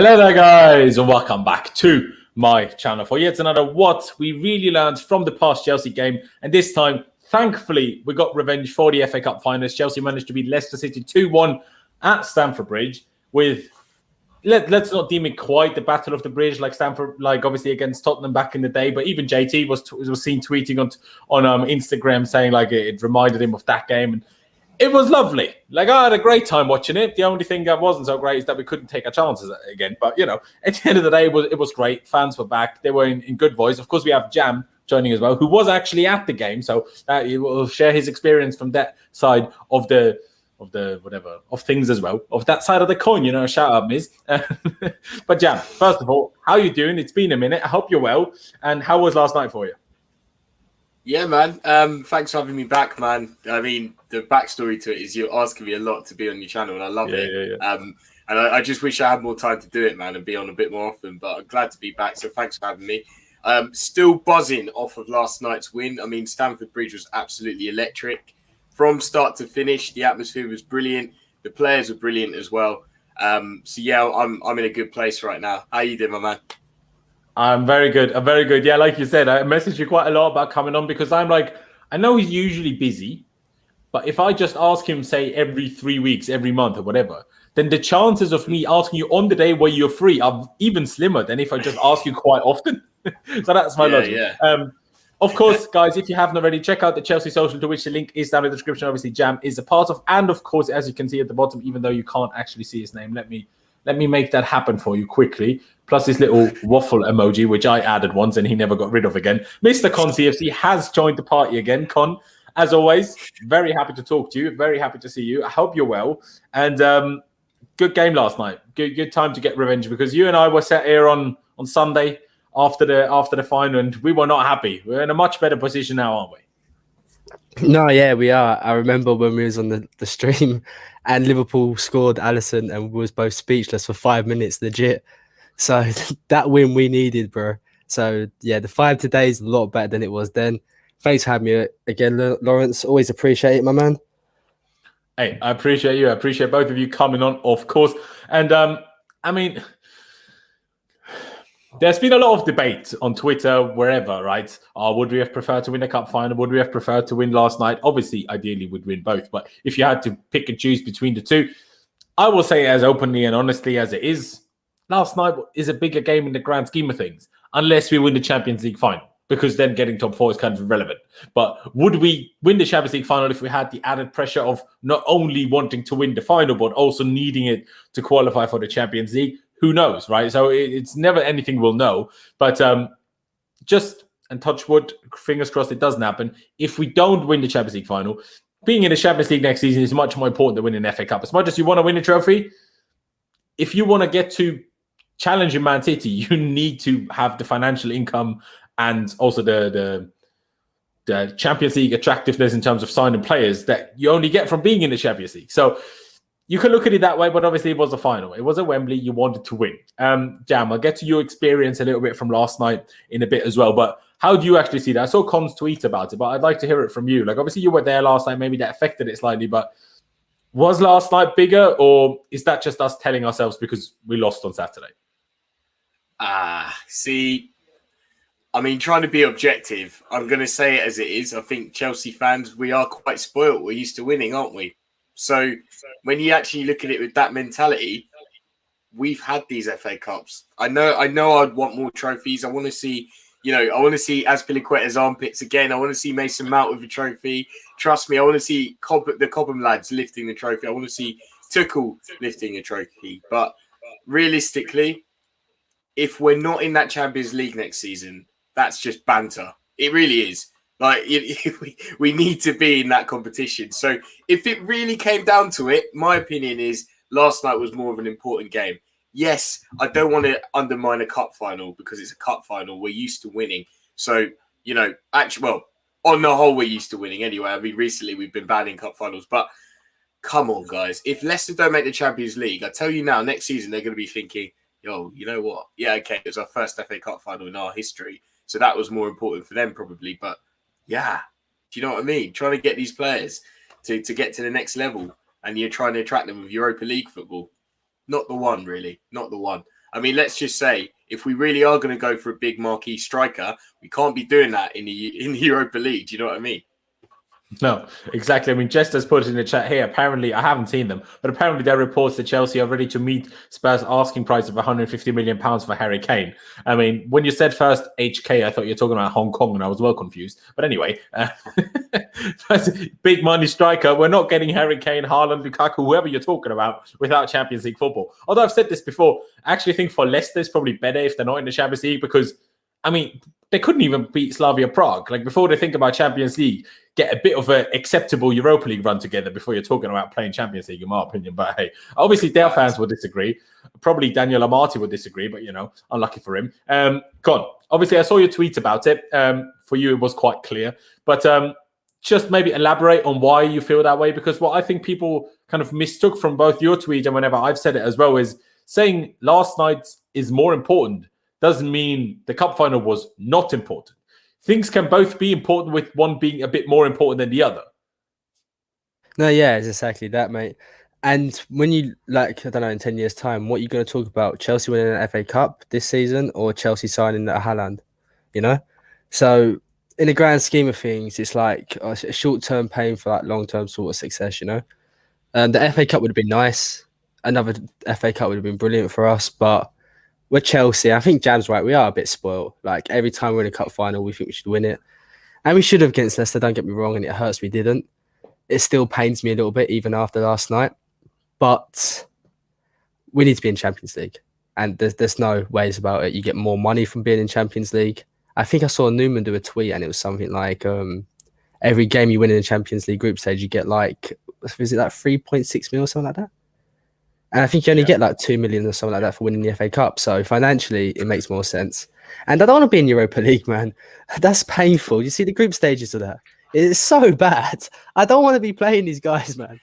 Hello there, guys, and welcome back to my channel for yet another What We Really Learned from the past Chelsea game. And this time, thankfully, we got revenge for the FA Cup finals. Chelsea managed to beat Leicester City 2-1 at Stamford Bridge with, let's not deem it quite the battle of the bridge like Stamford, like obviously against Tottenham back in the day. But even JT was seen tweeting on Instagram saying like it reminded him of that game. And it was lovely. Like, I had a great time watching it. The only thing that wasn't so great is that we couldn't take our chances again. But, you know, at the end of the day, it was great. Fans were back. They were in good voice. Of course, we have Jam joining as well, who was actually at the game. So he will share his experience from that side of things as well. Of that side of the coin, you know, shout out, Miz. But Jam, first of all, how you doing? It's been a minute. I hope you're well. And how was last night for you? Yeah, man. Thanks for having me back, man. I mean, the backstory to it is you're asking me a lot to be on your channel, and I love it. Yeah. And I just wish I had more time to do it, man, and be on a bit more often. But I'm glad to be back, so thanks for having me. Still buzzing off of last night's win. I mean, Stamford Bridge was absolutely electric. From start to finish, the atmosphere was brilliant. The players were brilliant as well. So, yeah, I'm in a good place right now. How you doing, my man? I'm very good. I'm very good. Yeah, like you said, I messaged you quite a lot about coming on because I'm like, I know he's usually busy, but if I just ask him, say, every 3 weeks, every month or whatever, then the chances of me asking you on the day where you're free are even slimmer than if I just ask you quite often. So that's my logic. Yeah. Of course, guys, if you haven't already, check out the Chelsea social, to which the link is down in the description. Obviously, Jam is a part of. And, of course, as you can see at the bottom, even though you can't actually see his name, let me make that happen for you quickly. Plus this little waffle emoji, which I added once and he never got rid of again. Mr. ConnCFC has joined the party again. Con, as always, very happy to talk to you. Very happy to see you. I hope you're well. And good game last night. Good time to get revenge, because you and I were sat here on Sunday after the final, and we were not happy. We're in a much better position now, aren't we? No, yeah, we are. I remember when we was on the stream and Liverpool scored Alisson and we was both speechless for 5 minutes, legit. So that win we needed, bro. So, yeah, the 5 today is a lot better than it was then. Thanks for having me again, Laurenz. Always appreciate it, my man. Hey, I appreciate you. I appreciate both of you coming on, of course. And, I mean, there's been a lot of debate on Twitter, wherever, right? Would we have preferred to win the cup final? Would we have preferred to win last night? Obviously, ideally, we'd win both. But if you had to pick and choose between the two, I will say as openly and honestly as it is, last night is a bigger game in the grand scheme of things, unless we win the Champions League final, because then getting top 4 is kind of irrelevant. But would we win the Champions League final if we had the added pressure of not only wanting to win the final, but also needing it to qualify for the Champions League? Who knows, right? So it's never anything we'll know. But just, and touch wood, fingers crossed it doesn't happen. If we don't win the Champions League final, being in the Champions League next season is much more important than winning an FA Cup. As much as you want to win a trophy, if you want to get to challenging Man City, you need to have the financial income and also the Champions League attractiveness in terms of signing players that you only get from being in the Champions League. So you can look at it that way, but obviously it was a final. It was at Wembley. You wanted to win. Jam, I'll get to your experience a little bit from last night in a bit as well. But how do you actually see that? I saw Con's tweet about it, but I'd like to hear it from you. Like, obviously you were there last night. Maybe that affected it slightly, but was last night bigger, or is that just us telling ourselves because we lost on Saturday? See, I mean, trying to be objective, I'm going to say it as it is. I think Chelsea fans, we are quite spoiled. We're used to winning, aren't we? So when you actually look at it with that mentality, we've had these FA Cups. I know I'd want more trophies. I want to see, I want to see Azpilicueta's armpits again. I want to see Mason Mount with a trophy. Trust me, I want to see the Cobham lads lifting the trophy. I want to see Tuchel lifting a trophy. But realistically, if we're not in that Champions League next season, that's just banter. It really is. Like, we need to be in that competition. So if it really came down to it, my opinion is last night was more of an important game. Yes, I don't want to undermine a cup final because it's a cup final. We're used to winning. So, on the whole, we're used to winning anyway. I mean, recently we've been bad in cup finals. But come on, guys. If Leicester don't make the Champions League, I tell you now, next season they're going to be thinking, yo, you know what? Yeah, okay, it was our first FA Cup final in our history. So that was more important for them probably. But yeah, do you know what I mean? Trying to get these players to get to the next level, and you're trying to attract them with Europa League football. Not the one, really. Not the one. I mean, let's just say, if we really are going to go for a big marquee striker, we can't be doing that in the Europa League. Do you know what I mean? No, exactly. I mean, Jester's put it in the chat here. Apparently, I haven't seen them, but apparently there are reports that Chelsea are ready to meet Spurs' asking price of £150 million for Harry Kane. I mean, when you said first HK, I thought you were talking about Hong Kong, and I was well confused. But anyway, big money striker. We're not getting Harry Kane, Haaland, Lukaku, whoever you're talking about, without Champions League football. Although I've said this before, I actually think for Leicester, it's probably better if they're not in the Champions League because, I mean, they couldn't even beat Slavia Prague. Like, before they think about Champions League, get a bit of an acceptable Europa League run together before you're talking about playing Champions League, in my opinion. But hey, obviously their fans will disagree. Probably Daniel Amati would disagree, but, you know, unlucky for him. Con, obviously I saw your tweet about it. For you, it was quite clear. But just maybe elaborate on why you feel that way, because what I think people kind of mistook from both your tweet and whenever I've said it as well is saying last night is more important doesn't mean the cup final was not important. Things can both be important with one being a bit more important than the other. No, yeah, it's exactly that, mate. And when you, like, I don't know, in 10 years' time, what are you going to talk about? Chelsea winning an FA Cup this season or Chelsea signing a Haaland, you know? So in the grand scheme of things, it's like a short-term pain for like long-term sort of success, you know? The FA Cup would have been nice. Another FA Cup would have been brilliant for us, but we're Chelsea. I think Jam's right. We are a bit spoiled. Like, every time we're in a cup final, we think we should win it. And we should have against Leicester, don't get me wrong, and it hurts we didn't. It still pains me a little bit, even after last night. But we need to be in Champions League. And there's no ways about it. You get more money from being in Champions League. I think I saw Newman do a tweet, and it was something like, every game you win in the Champions League group stage, you get like, is it like 3.6 mil or something like that? And I think you only get like 2 million or something like that for winning the FA Cup. So financially, it makes more sense. And I don't want to be in Europa League, man. That's painful. You see the group stages of that? It's so bad. I don't want to be playing these guys, man.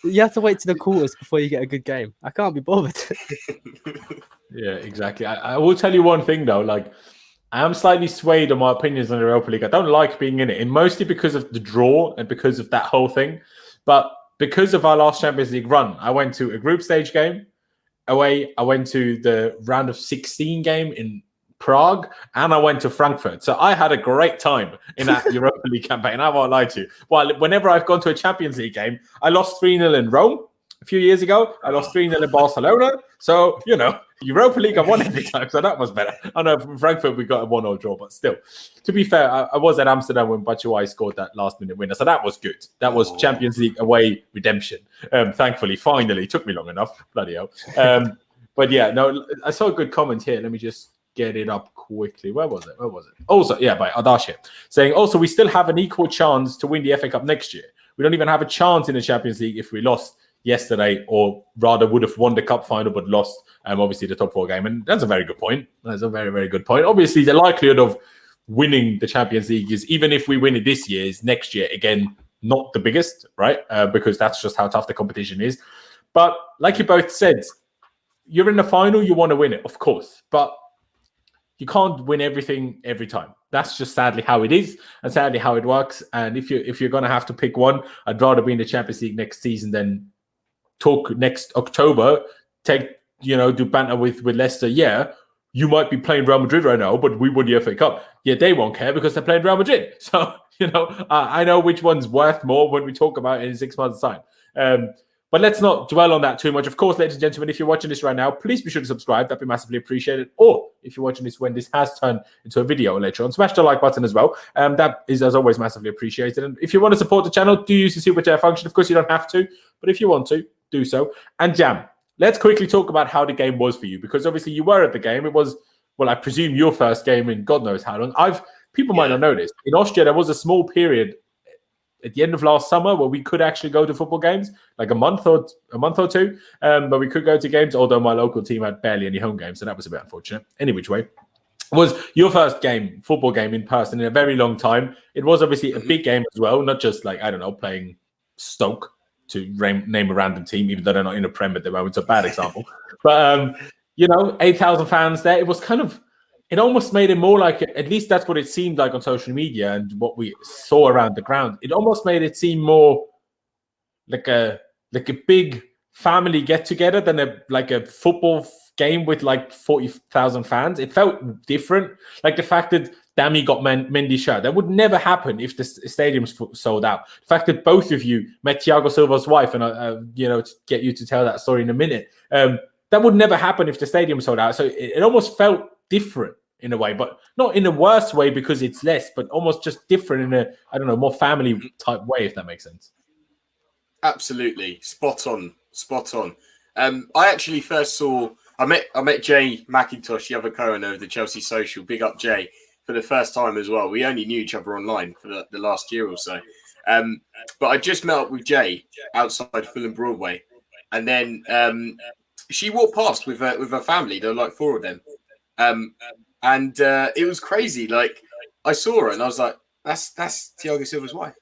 You have to wait to the quarters before you get a good game. I can't be bothered. Yeah, exactly. I will tell you one thing, though. Like, I am slightly swayed on my opinions on the Europa League. I don't like being in it, and mostly because of the draw and because of that whole thing. But because of our last Champions League run, I went to a group stage game away. I went to the round of 16 game in Prague, and I went to Frankfurt. So I had a great time in that Europa League campaign. I won't lie to you. Well, whenever I've gone to a Champions League game, I lost 3-0 in Rome a few years ago. I lost 3-0 in Barcelona. So, you know, Europa League I won every time. So that was better. I know from Frankfurt we got a 1-0 draw, but still. To be fair, I was at Amsterdam when Batshuayi scored that last-minute winner. So that was good. That was Champions League away redemption. Thankfully, finally. It took me long enough. Bloody hell. But yeah, no, I saw a good comment here. Let me just get it up quickly. Where was it? Also, yeah, by Adash saying, also, we still have an equal chance to win the FA Cup next year. We don't even have a chance in the Champions League if we lost yesterday, or rather would have won the cup final but lost obviously the top four game. And that's a very good point. That's a very, very good point. Obviously, the likelihood of winning the Champions League is, even if we win it this year, is next year, again, not the biggest, right? Because that's just how tough the competition is. But like you both said, you're in the final, you want to win it, of course. But you can't win everything every time. That's just sadly how it is and sadly how it works. And if you're going to have to pick one, I'd rather be in the Champions League next season than talk next October, do banter with Leicester. Yeah, you might be playing Real Madrid right now, but we won the FA Cup. Yeah, they won't care because they're playing Real Madrid. So, I know which one's worth more when we talk about it in 6 months' time. But let's not dwell on that too much. Of course, ladies and gentlemen, if you're watching this right now, please be sure to subscribe. That'd be massively appreciated. Or if you're watching this when this has turned into a video later on, smash the like button as well. That is, as always, massively appreciated. And if you want to support the channel, do use the super chat function. Of course, you don't have to, but if you want to, do so. And Jam, let's quickly talk about how the game was for you, because obviously you were at the game. It was, well, I presume your first game in God knows how long. People might not know this. In Austria, there was a small period at the end of last summer where we could actually go to football games, like a month or two, but we could go to games, although my local team had barely any home games, so that was a bit unfortunate. Any which way, it was your first football game in person in a very long time. It was obviously a big game as well, not just like, I don't know, playing Stoke, to name a random team, even though they're not in a Prem at the moment. It's a bad example. But, 8,000 fans there. It was it almost made it more like, at least that's what it seemed like on social media and what we saw around the ground. It almost made it seem more like a big family get-together than a football game with like 40,000 fans. It felt different. Like the fact that Dami got Mendy's shirt. That would never happen if the stadium's sold out. The fact that both of you met Thiago Silva's wife, and to get you to tell that story in a minute, that would never happen if the stadium sold out. So it almost felt different in a way, but not in a worse way because it's less, but almost just different in a, I don't know, more family type way, if that makes sense. Absolutely. Spot on. I actually first saw, I met Jay McIntosh, the other co-owner of the Chelsea Social, big up Jay, for the first time as well. We only knew each other online for the last year or so. But I just met up with Jay outside Fulham Broadway. And then she walked past with her family. There were like 4 of them. And it was crazy. Like, I saw her and I was like, that's Thiago Silva's wife.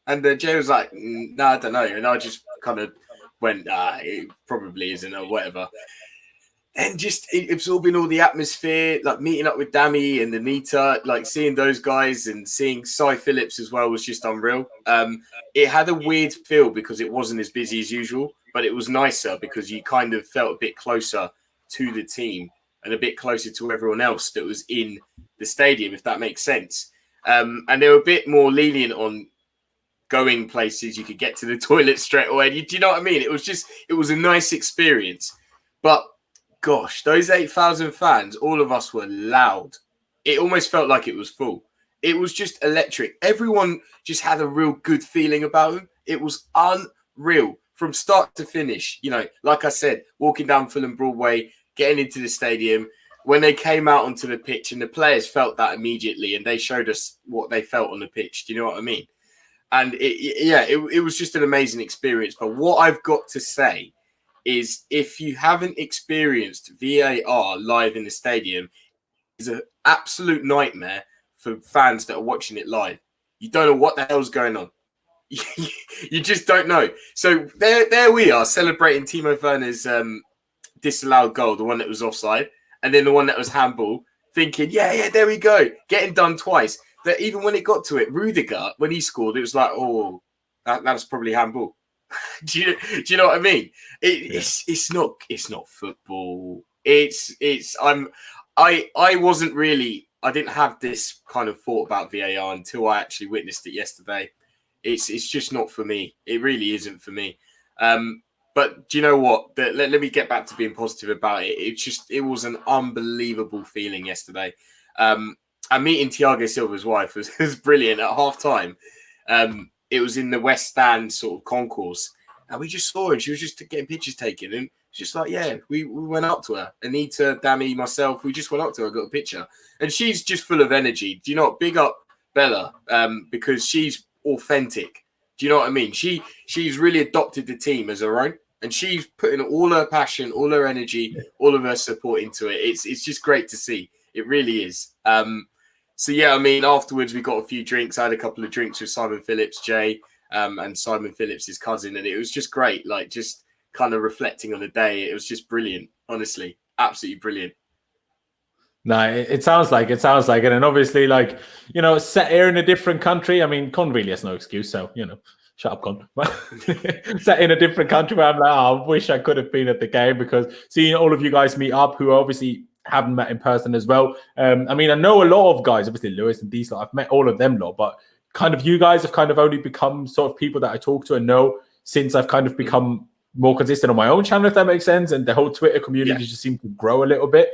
And Jay was like, no, I don't know. And I just kind of went, it probably isn't or whatever. And just absorbing all the atmosphere, like meeting up with Dami and Anita, like seeing those guys and seeing Cy Phillips as well was just unreal. It had a weird feel because it wasn't as busy as usual, but it was nicer because you kind of felt a bit closer to the team and a bit closer to everyone else that was in the stadium, if that makes sense. And they were a bit more lenient on going places. You could get to the toilet straight away. Do you know what I mean? It was a nice experience. But gosh, those 8,000 fans, all of us were loud. It almost felt like it was full. It was just electric. Everyone just had a real good feeling about them. It was unreal from start to finish. You know, like I said, walking down Fulham Broadway, getting into the stadium, when they came out onto the pitch, and the players felt that immediately, and they showed us what they felt on the pitch. Do you know what I mean? And it was just an amazing experience. But what I've got to say is, if you haven't experienced VAR live in the stadium, it's an absolute nightmare for fans that are watching it live. You don't know what the hell's going on. You just don't know. So there we are, celebrating Timo Werner's disallowed goal, the one that was offside, and then the one that was handball, thinking, yeah, there we go, getting done twice. That even when it got to it, Rudiger, when he scored, it was like, oh, that was probably handball. do you know what I mean? It's not football. I didn't have this kind of thought about VAR until I actually witnessed it yesterday. It's just not for me. It really isn't for me. But do you know what? Let me get back to being positive about it. It was an unbelievable feeling yesterday. And meeting Thiago Silva's wife was brilliant. At half time, it was in the West Stand sort of concourse, and we just saw her, and she was just getting pictures taken, and just like, yeah, we went up to her. Anita, Dami, myself, we just went up to her, got a picture, and she's just full of energy. Do you know what? Big up Bella, because she's authentic. Do you know what I mean? She's really adopted the team as her own, and she's putting all her passion, all her energy, all of her support into it. It's just great to see. It really is. So, yeah, I mean, afterwards we got a few drinks. I had a couple of drinks with Simon Phillips, Jay, and Simon Phillips' cousin. And it was just great, like just kind of reflecting on the day. It was just brilliant, honestly. Absolutely brilliant. No, it sounds like it. And obviously, like, you know, set here in a different country. I mean, Con really has no excuse. So, you know, shut up, Con. Set in a different country where I'm like, oh, I wish I could have been at the game, because seeing all of you guys meet up who obviously haven't met in person as well. I mean, I know a lot of guys, obviously Lewis and these, I've met all of them lot, but kind of you guys have kind of only become sort of people that I talk to and know since I've kind of become more consistent on my own channel, if that makes sense. And the whole Twitter community just seemed to grow a little bit.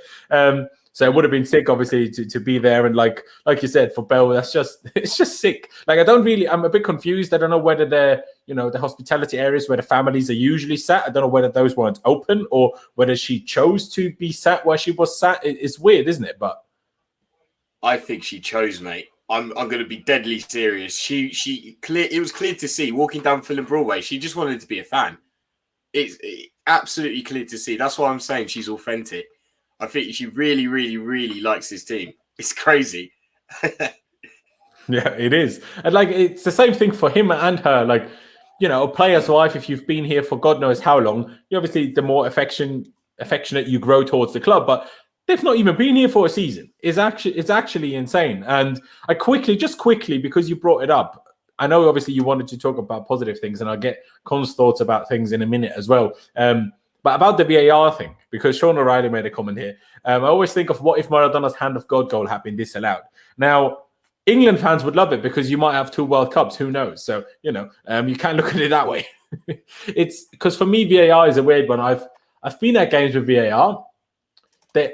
So it would have been sick, obviously, to be there. And like you said, for Bell, it's just sick. Like, I'm a bit confused. I don't know whether the hospitality areas where the families are usually sat, I don't know whether those weren't open or whether she chose to be sat where she was sat. It's weird, isn't it? But I think she chose, mate. I'm going to be deadly serious. It was clear to see walking down Fulham Broadway. She just wanted to be a fan. It's absolutely clear to see. That's why I'm saying she's authentic. I think she really, really, really likes this team. It's crazy. Yeah, it is. And like, it's the same thing for him and her. Like, you know, a player's wife, if you've been here for God knows how long, you obviously, the more affectionate you grow towards the club. But they've not even been here for a season. It's actually insane. And I quickly, because you brought it up, I know obviously you wanted to talk about positive things, and I'll get Con's thoughts about things in a minute as well. But about the VAR thing, because Sean O'Reilly made a comment here, I always think of what if Maradona's hand of God goal had been disallowed. Now, England fans would love it because you might have 2 World Cups. Who knows? So, you can't look at it that way. It's because for me, VAR is a weird one. I've been at games with VAR.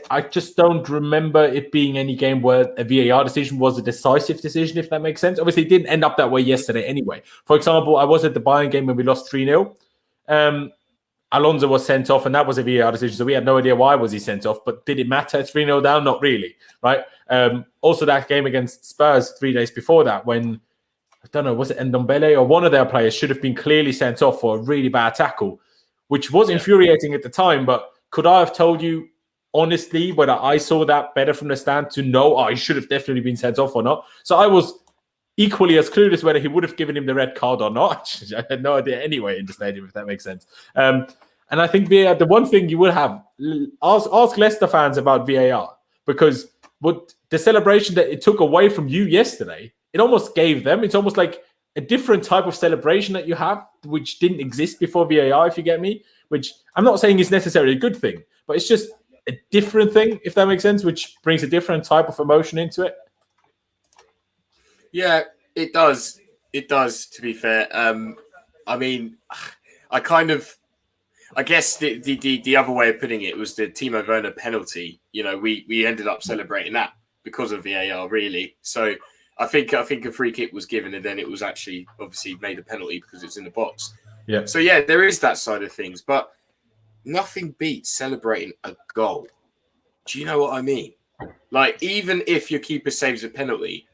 I just don't remember it being any game where a VAR decision was a decisive decision, if that makes sense. Obviously, it didn't end up that way yesterday anyway. For example, I was at the Bayern game when we lost 3-0. Alonso was sent off, and that was a VAR decision, so we had no idea why was he sent off. But did it matter? 3-0 down? Not really, right? Also, that game against Spurs 3 days before that, when, I don't know, was it Ndombele or one of their players should have been clearly sent off for a really bad tackle, which was infuriating at the time. But could I have told you, honestly, whether I saw that better from the stand to know I should have definitely been sent off or not? So I was equally as clueless whether he would have given him the red card or not. I had no idea anyway in the stadium, if that makes sense. And I think the one thing you will have, ask Leicester fans about VAR, because what the celebration that it took away from you yesterday, it almost gave them. It's almost like a different type of celebration that you have, which didn't exist before VAR, if you get me, which I'm not saying is necessarily a good thing, but it's just a different thing, if that makes sense, which brings a different type of emotion into it. Yeah, it does. It does, to be fair. I mean, I guess the other way of putting it was the Timo Werner penalty. We ended up celebrating that because of VAR, really. So I think a free kick was given, and then it was actually obviously made a penalty because it's in the box. Yeah. So yeah, there is that side of things, but nothing beats celebrating a goal. Do you know what I mean? Like, even if your keeper saves a penalty,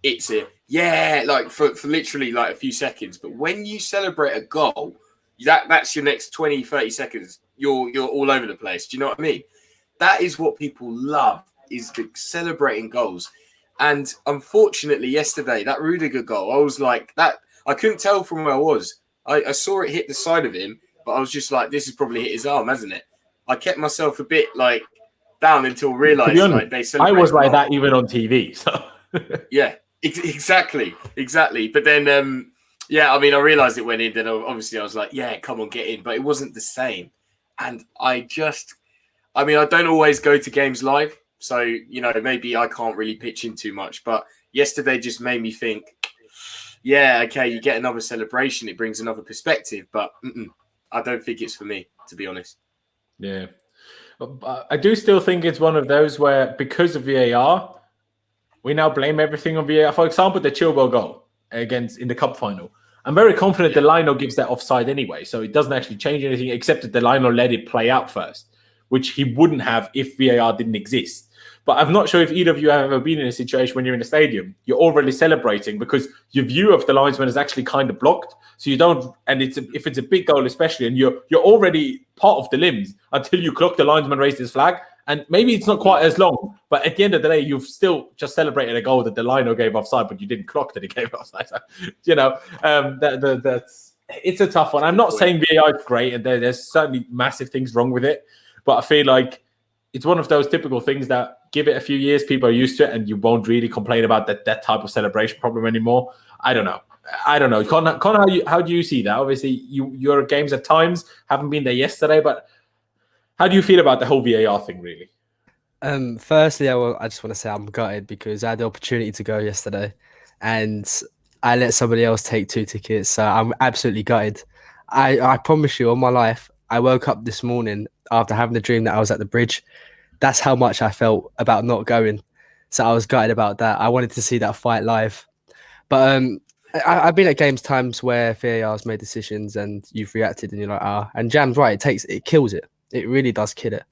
it's for literally like a few seconds. But when you celebrate a goal, that's your next 20, 30 seconds. You're all over the place. Do you know what I mean? That is what people love, is the celebrating goals. And unfortunately, yesterday, that Rudiger goal, I was like, that I couldn't tell from where I was. I saw it hit the side of him, but I was just like, this has probably hit his arm, hasn't it? I kept myself a bit like down until I realised like they celebrated. I was like that even on TV. So yeah, exactly. But then, I realised it went in. Then obviously I was like, yeah, come on, get in. But it wasn't the same. And I don't always go to games live. So, maybe I can't really pitch in too much. But yesterday just made me think, yeah, okay, you get another celebration. It brings another perspective. But I don't think it's for me, to be honest. Yeah. But I do still think it's one of those where, because of VAR, we now blame everything on VAR. For example, the Chilwell goal in the cup final. I'm very confident the Lionel gives that offside anyway, so it doesn't actually change anything, except that the Lionel let it play out first, which he wouldn't have if VAR didn't exist. But I'm not sure if either of you have ever been in a situation when you're in a stadium, you're already celebrating because your view of the linesman is actually kind of blocked. So you don't, and if it's a big goal especially, and you're already part of the limbs until you clock the linesman raise his flag. And maybe it's not quite as long, but at the end of the day, you've still just celebrated a goal that the Lionel gave offside, but you didn't clock that he gave offside. So, it's a tough one. I'm not saying VAR is great, and there's certainly massive things wrong with it, but I feel like it's one of those typical things that give it a few years, people are used to it, and you won't really complain about that type of celebration problem anymore. I don't know. Con, how do you see that? Obviously, your games at times haven't been there yesterday, but how do you feel about the whole VAR thing, really? Firstly, I just want to say I'm gutted because I had the opportunity to go yesterday, and I let somebody else take 2 tickets. So I'm absolutely gutted. I promise you, on my life, I woke up this morning after having a dream that I was at the bridge. That's how much I felt about not going. So I was gutted about that. I wanted to see that fight live. But I've been at games times where VAR's made decisions and you've reacted and you're like, and Jam's right, it kills it. It really does kill it.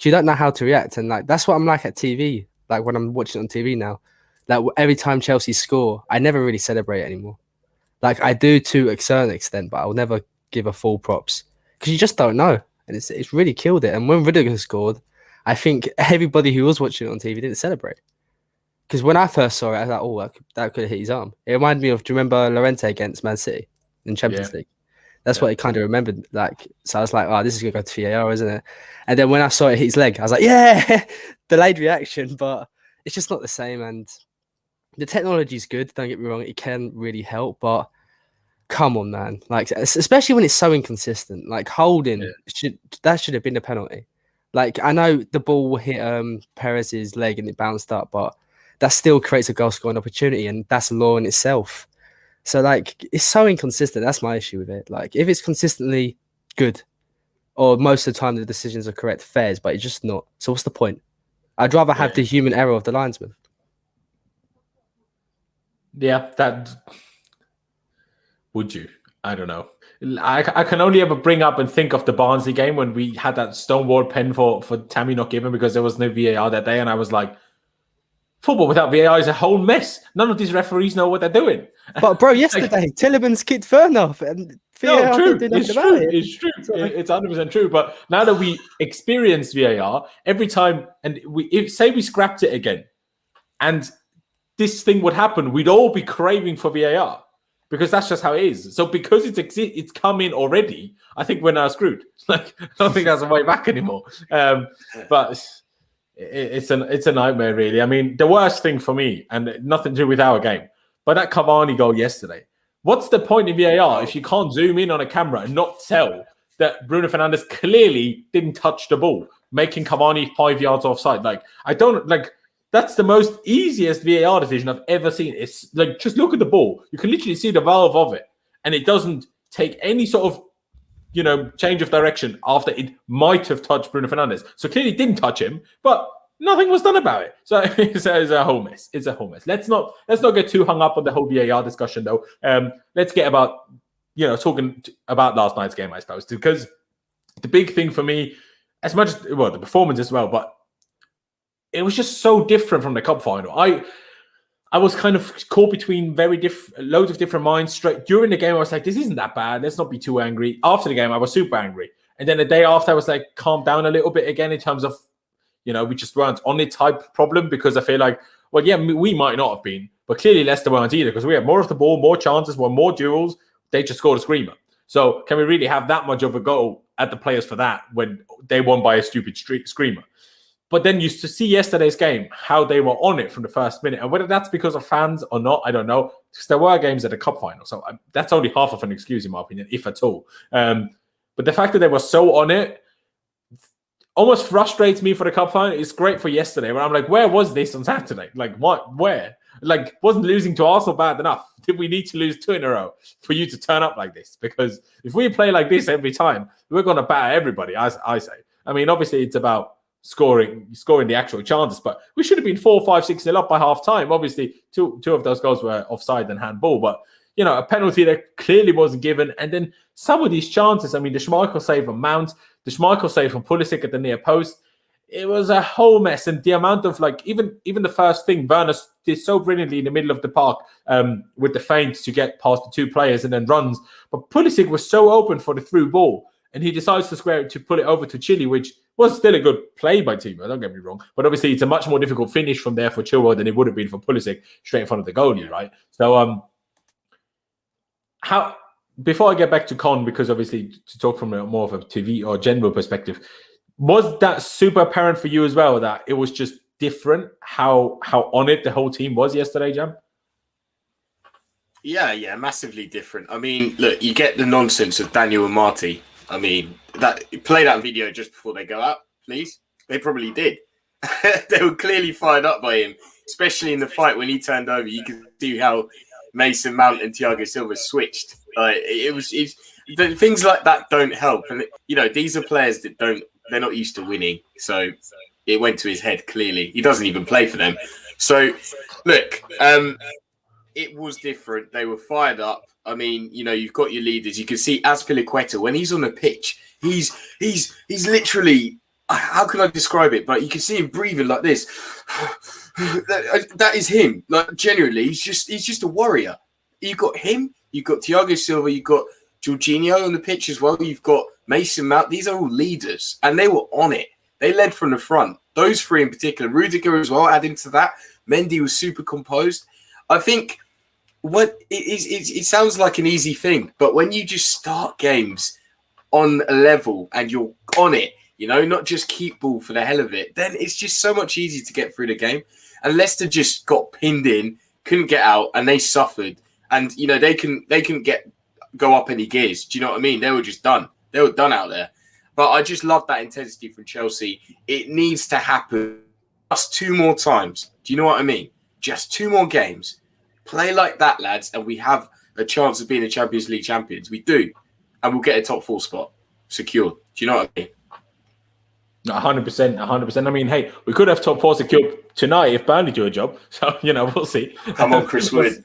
You don't know how to react. And like that's what I'm like at TV. Like when I'm watching it on TV now. Like every time Chelsea score, I never really celebrate anymore. Like I do to a certain extent, but I'll never give a full props. Because you just don't know. And it's really killed it. And when Rudiger scored, I think everybody who was watching it on TV didn't celebrate. Because when I first saw it, I was like, oh, that could have hit his arm. It reminded me of, do you remember Laurenz against Man City in Champions League? That's what it kind of remembered. Like, so I was like, oh, this is going to go to VAR, isn't it? And then when I saw it hit his leg, I was like, yeah, delayed reaction. But it's just not the same. And the technology is good. Don't get me wrong. It can really help. But come on, man. Like, especially when it's so inconsistent. Like, holding should have been a penalty. Like, I know the ball hit Perez's leg and it bounced up, but that still creates a goal scoring opportunity, and that's law in itself. So, like, it's so inconsistent. That's my issue with it. Like, if it's consistently good, or most of the time the decisions are correct, fairs, but it's just not. So what's the point? I'd rather have the human error of the linesman. Yeah, that... Would you? I don't know. I can only ever bring up and think of the Barnsley game when we had that stonewall pen for Tammy not given because there was no VAR that day, and I was like, football without VAR is a whole mess. None of these referees know what they're doing. But bro, yesterday Tillemans kicked Werner, and VAR true. didn't do It's nothing true. about it. It's true. It's 100% true. But now that we experience VAR every time, and say we scrapped it again, and this thing would happen, we'd all be craving for VAR. Because that's just how it is. So because it's come in already, I think we're now screwed. Like, I don't think there's a way back anymore. But it's a nightmare, really. I mean, the worst thing for me, and nothing to do with our game, but that Cavani goal yesterday. What's the point in VAR if you can't zoom in on a camera and not tell that Bruno Fernandes clearly didn't touch the ball, making Cavani 5 yards offside? Like, I don't like. That's the most easiest VAR decision I've ever seen. It's like, just look at the ball. You can literally see the valve of it. And it doesn't take any sort of, change of direction after it might have touched Bruno Fernandes. So clearly it didn't touch him, but nothing was done about it. So it's a whole mess. It's a whole mess. Let's not get too hung up on the whole VAR discussion, though. Let's get about, talking about last night's game, I suppose. Because the big thing for me, as much as, the performance as well, but it was just so different from the cup final. I was kind of caught between loads of different minds. Straight during the game, I was like, this isn't that bad. Let's not be too angry. After the game, I was super angry. And then the day after, I was like, calm down a little bit again in terms of, we just weren't on it type problem, because I feel like, well, yeah, we might not have been, but clearly Leicester weren't either, because we had more of the ball, more chances, won more duels. They just scored a screamer. So can we really have that much of a go at the players for that when they won by a stupid screamer? But then you see yesterday's game, how they were on it from the first minute. And whether that's because of fans or not, I don't know. Because there were games at the cup final. So that's only half of an excuse, in my opinion, if at all. But the fact that they were so on it almost frustrates me for the cup final. It's great for yesterday, where I'm like, where was this on Saturday? Like, what? Where? Like, wasn't losing to Arsenal bad enough? Did we need to lose 2 in a row for you to turn up like this? Because if we play like this every time, we're going to batter everybody, as I say. I mean, obviously, it's about scoring the actual chances, but we should have been 4, 5, 6-0 up by half time. Obviously, two of those goals were offside and handball, but a penalty that clearly wasn't given. And then some of these chances, I mean, the Schmeichel save from Mount, the Schmeichel save from Pulisic at the near post, it was a whole mess. And the amount of, like, even the first thing, Werner did so brilliantly in the middle of the park with the feints to get past the 2 players and then runs, but Pulisic was so open for the through ball, and he decides to pull it over to Chile, which was still a good play by Timo, don't get me wrong. But obviously, it's a much more difficult finish from there for Chilwell than it would have been for Pulisic straight in front of the goalie, right? So, before I get back to Con, because obviously to talk from more of a TV or general perspective, was that super apparent for you as well, that it was just different how on it the whole team was yesterday, Jam? Yeah, massively different. I mean, look, you get the nonsense of Daniel and Marty. I mean, play that video just before they go out, please. They probably did. They were clearly fired up by him, especially in the fight when he turned over. You could see how Mason Mount and Thiago Silva switched. Things like that don't help. And, these are players that they're not used to winning. So it went to his head, clearly. He doesn't even play for them. So, look, it was different. They were fired up. I mean, you've got your leaders. You can see Azpilicueta, when he's on the pitch, he's literally, how can I describe it? But you can see him breathing like this. That is him. Like, genuinely, he's just a warrior. You've got him. You've got Thiago Silva. You've got Jorginho on the pitch as well. You've got Mason Mount. These are all leaders, and they were on it. They led from the front. Those 3 in particular. Rudiger as well, adding to that. Mendy was super composed. I think it sounds like an easy thing, but when you just start games on a level and you're on it, not just keep ball for the hell of it, then it's just so much easier to get through the game. And Leicester just got pinned in, couldn't get out, and they suffered. And they can get go up any gears. Do you know what I mean? They were just done. They were done out there. But I just love that intensity from Chelsea. It needs to happen just 2 more times. Do you know what I mean? Just 2 more games. Play like that, lads, and we have a chance of being the Champions League champions. We do. And we'll get a top 4 spot secured. Do you know what I mean? 100%, 100%. I mean, hey, we could have top 4 secured tonight if Burnley do a job. So, we'll see. Come on, Chris Wood.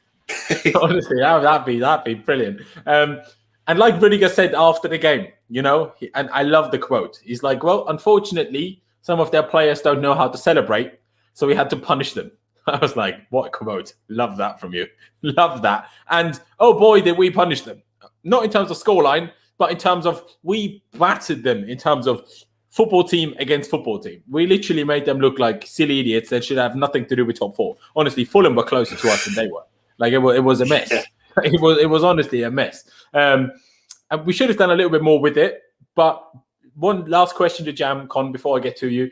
Honestly, that'd be brilliant. And like Rudiger said after the game, and I love the quote. He's like, well, unfortunately, some of their players don't know how to celebrate, so we had to punish them. I was like, what a quote. Love that from you. Love that. And, oh boy, did we punish them. Not in terms of scoreline, but in terms of we battered them in terms of football team against football team. We literally made them look like silly idiots that should have nothing to do with top 4. Honestly, Fulham were closer to us than they were. Like, it was a mess. Yeah. It was honestly a mess. And we should have done a little bit more with it. But one last question to Jam, Con, before I get to you.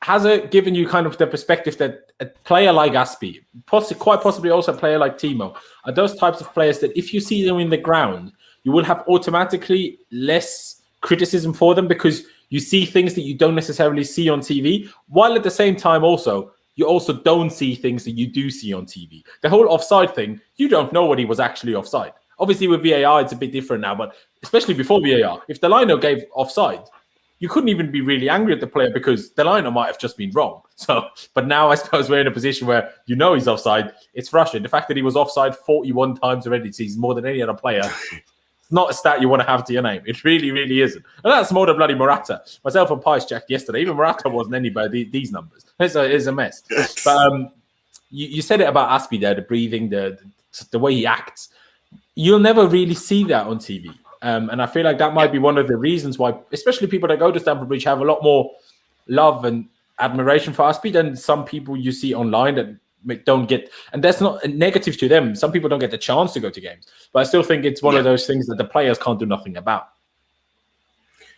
Has it given you kind of the perspective that a player like Aspie, quite possibly also a player like Timo, are those types of players that if you see them in the ground, you will have automatically less criticism for them because you see things that you don't necessarily see on TV, while at the same time also, you also don't see things that you do see on TV. The whole offside thing, you don't know what he was actually offside. Obviously with VAR, it's a bit different now, but especially before VAR, if the liner gave offside, you couldn't even be really angry at the player because the liner might have just been wrong. So, but now I suppose we're in a position where he's offside. It's frustrating. The fact that he was offside 41 times already this season, more than any other player, it's not a stat you want to have to your name. It really, really isn't. And that's more than bloody Morata. Myself and Pice checked yesterday. Even Morata wasn't anybody these numbers. It's a mess. But you said it about Aspie there, the breathing, the way he acts. You'll never really see that on TV. And I feel like that might be one of the reasons why, especially people that go to Stamford Bridge, have a lot more love and admiration for Aspie than some people you see online that don't get. And that's not a negative to them. Some people don't get the chance to go to games. But I still think it's one of those things that the players can't do nothing about.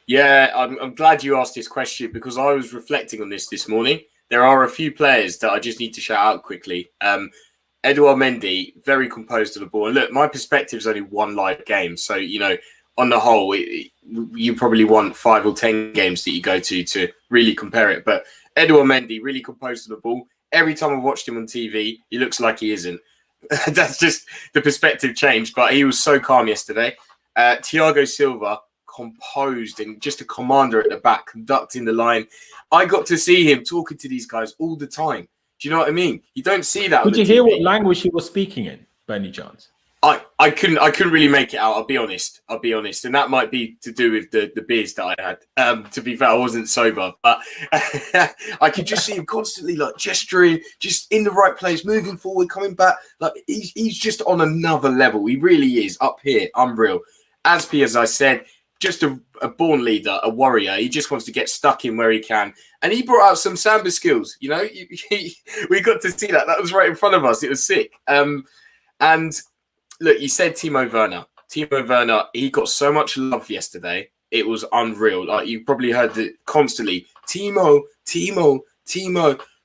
Yeah, I'm glad you asked this question because I was reflecting on this morning. There are a few players that I just need to shout out quickly. Edouard Mendy, very composed to the ball. And look, my perspective is only 1 live game. So, on the whole, you probably want 5 or 10 games that you go to really compare it. But Edouard Mendy, really composed to the ball. Every time I watched him on TV, he looks like he isn't. That's just the perspective changed. But he was so calm yesterday. Thiago Silva, composed and just a commander at the back, conducting the line. I got to see him talking to these guys all the time. Do you know what I mean? You don't see that. Did you hear what language he was speaking in, by any chance? I couldn't really make it out. I'll be honest, and that might be to do with the beers that I had. To be fair, I wasn't sober, but I could just see him constantly like gesturing, just in the right place, moving forward, coming back. Like he's just on another level. He really is up here, unreal. Aspie, as I said, just a born leader, a warrior. He just wants to get stuck in where he can. And he brought out some Samba skills, we got to see that. That was right in front of us. It was sick. And look, you said Timo Werner. Timo Werner, he got so much love yesterday. It was unreal. Like you probably heard it constantly. Timo,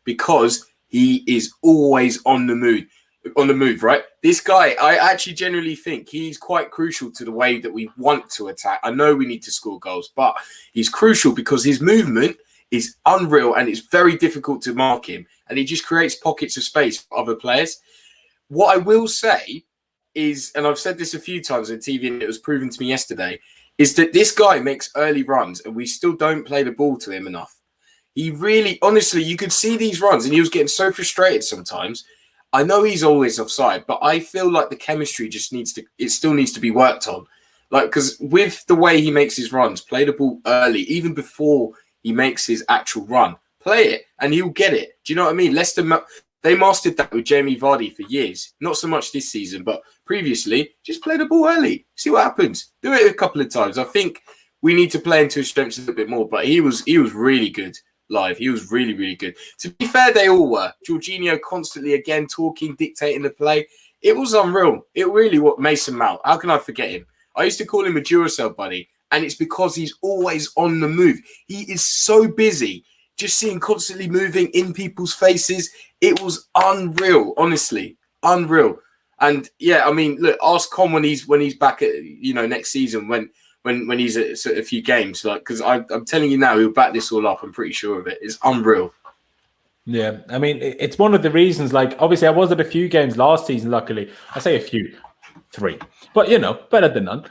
because he is always on the move, right? This guy, I actually genuinely think he's quite crucial to the way that we want to attack. I know we need to score goals, but he's crucial because his movement is unreal and it's very difficult to mark him. And he just creates pockets of space for other players. What I will say is, and I've said this a few times on TV and it was proven to me yesterday, is that this guy makes early runs and we still don't play the ball to him enough. He really, honestly, you could see these runs and he was getting so frustrated sometimes. I know he's always offside, but I feel like the chemistry still needs to be worked on. Like, because with the way he makes his runs, play the ball early, even before he makes his actual run, play it and he'll get it. Do you know what I mean? Leicester, they mastered that with Jamie Vardy for years. Not so much this season, but previously, just play the ball early. See what happens. Do it a couple of times. I think we need to play into his strengths a little bit more, but he was really good live. He was really, really good. To be fair, they all were. Jorginho constantly, again, talking, dictating the play. It was unreal. It really was. Mason Mount. How can I forget him? I used to call him a Duracell buddy, and it's because he's always on the move. He is so busy. Just seeing constantly moving in people's faces. It was unreal, honestly. Unreal. And yeah, I mean, look, ask Con when he's back at next season when he's at a few games, like, because I'm telling you now, he'll back this all up. I'm pretty sure of it. It's unreal. Yeah, I mean, it's one of the reasons. Like, obviously, I was at a few games last season. Luckily, I say a few, 3, but better than none.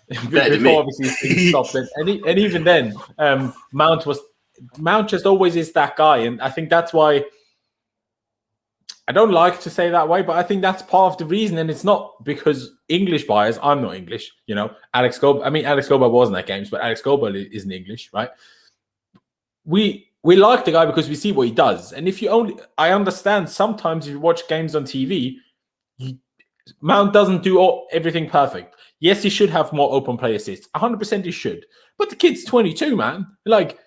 Before obviously things stopped, and even then, Mount just always is that guy, and I think that's why. I don't like to say that way, but I think that's part of the reason, and it's not because English buyers. I'm not English, Alex Gober. I mean, Alex Gober wasn't at games, but Alex Gober isn't English, right? We like the guy because we see what he does, and I understand sometimes if you watch games on TV, Mount doesn't do everything perfect. Yes, he should have more open play assists. 100% he should, but the kid's 22, man. Like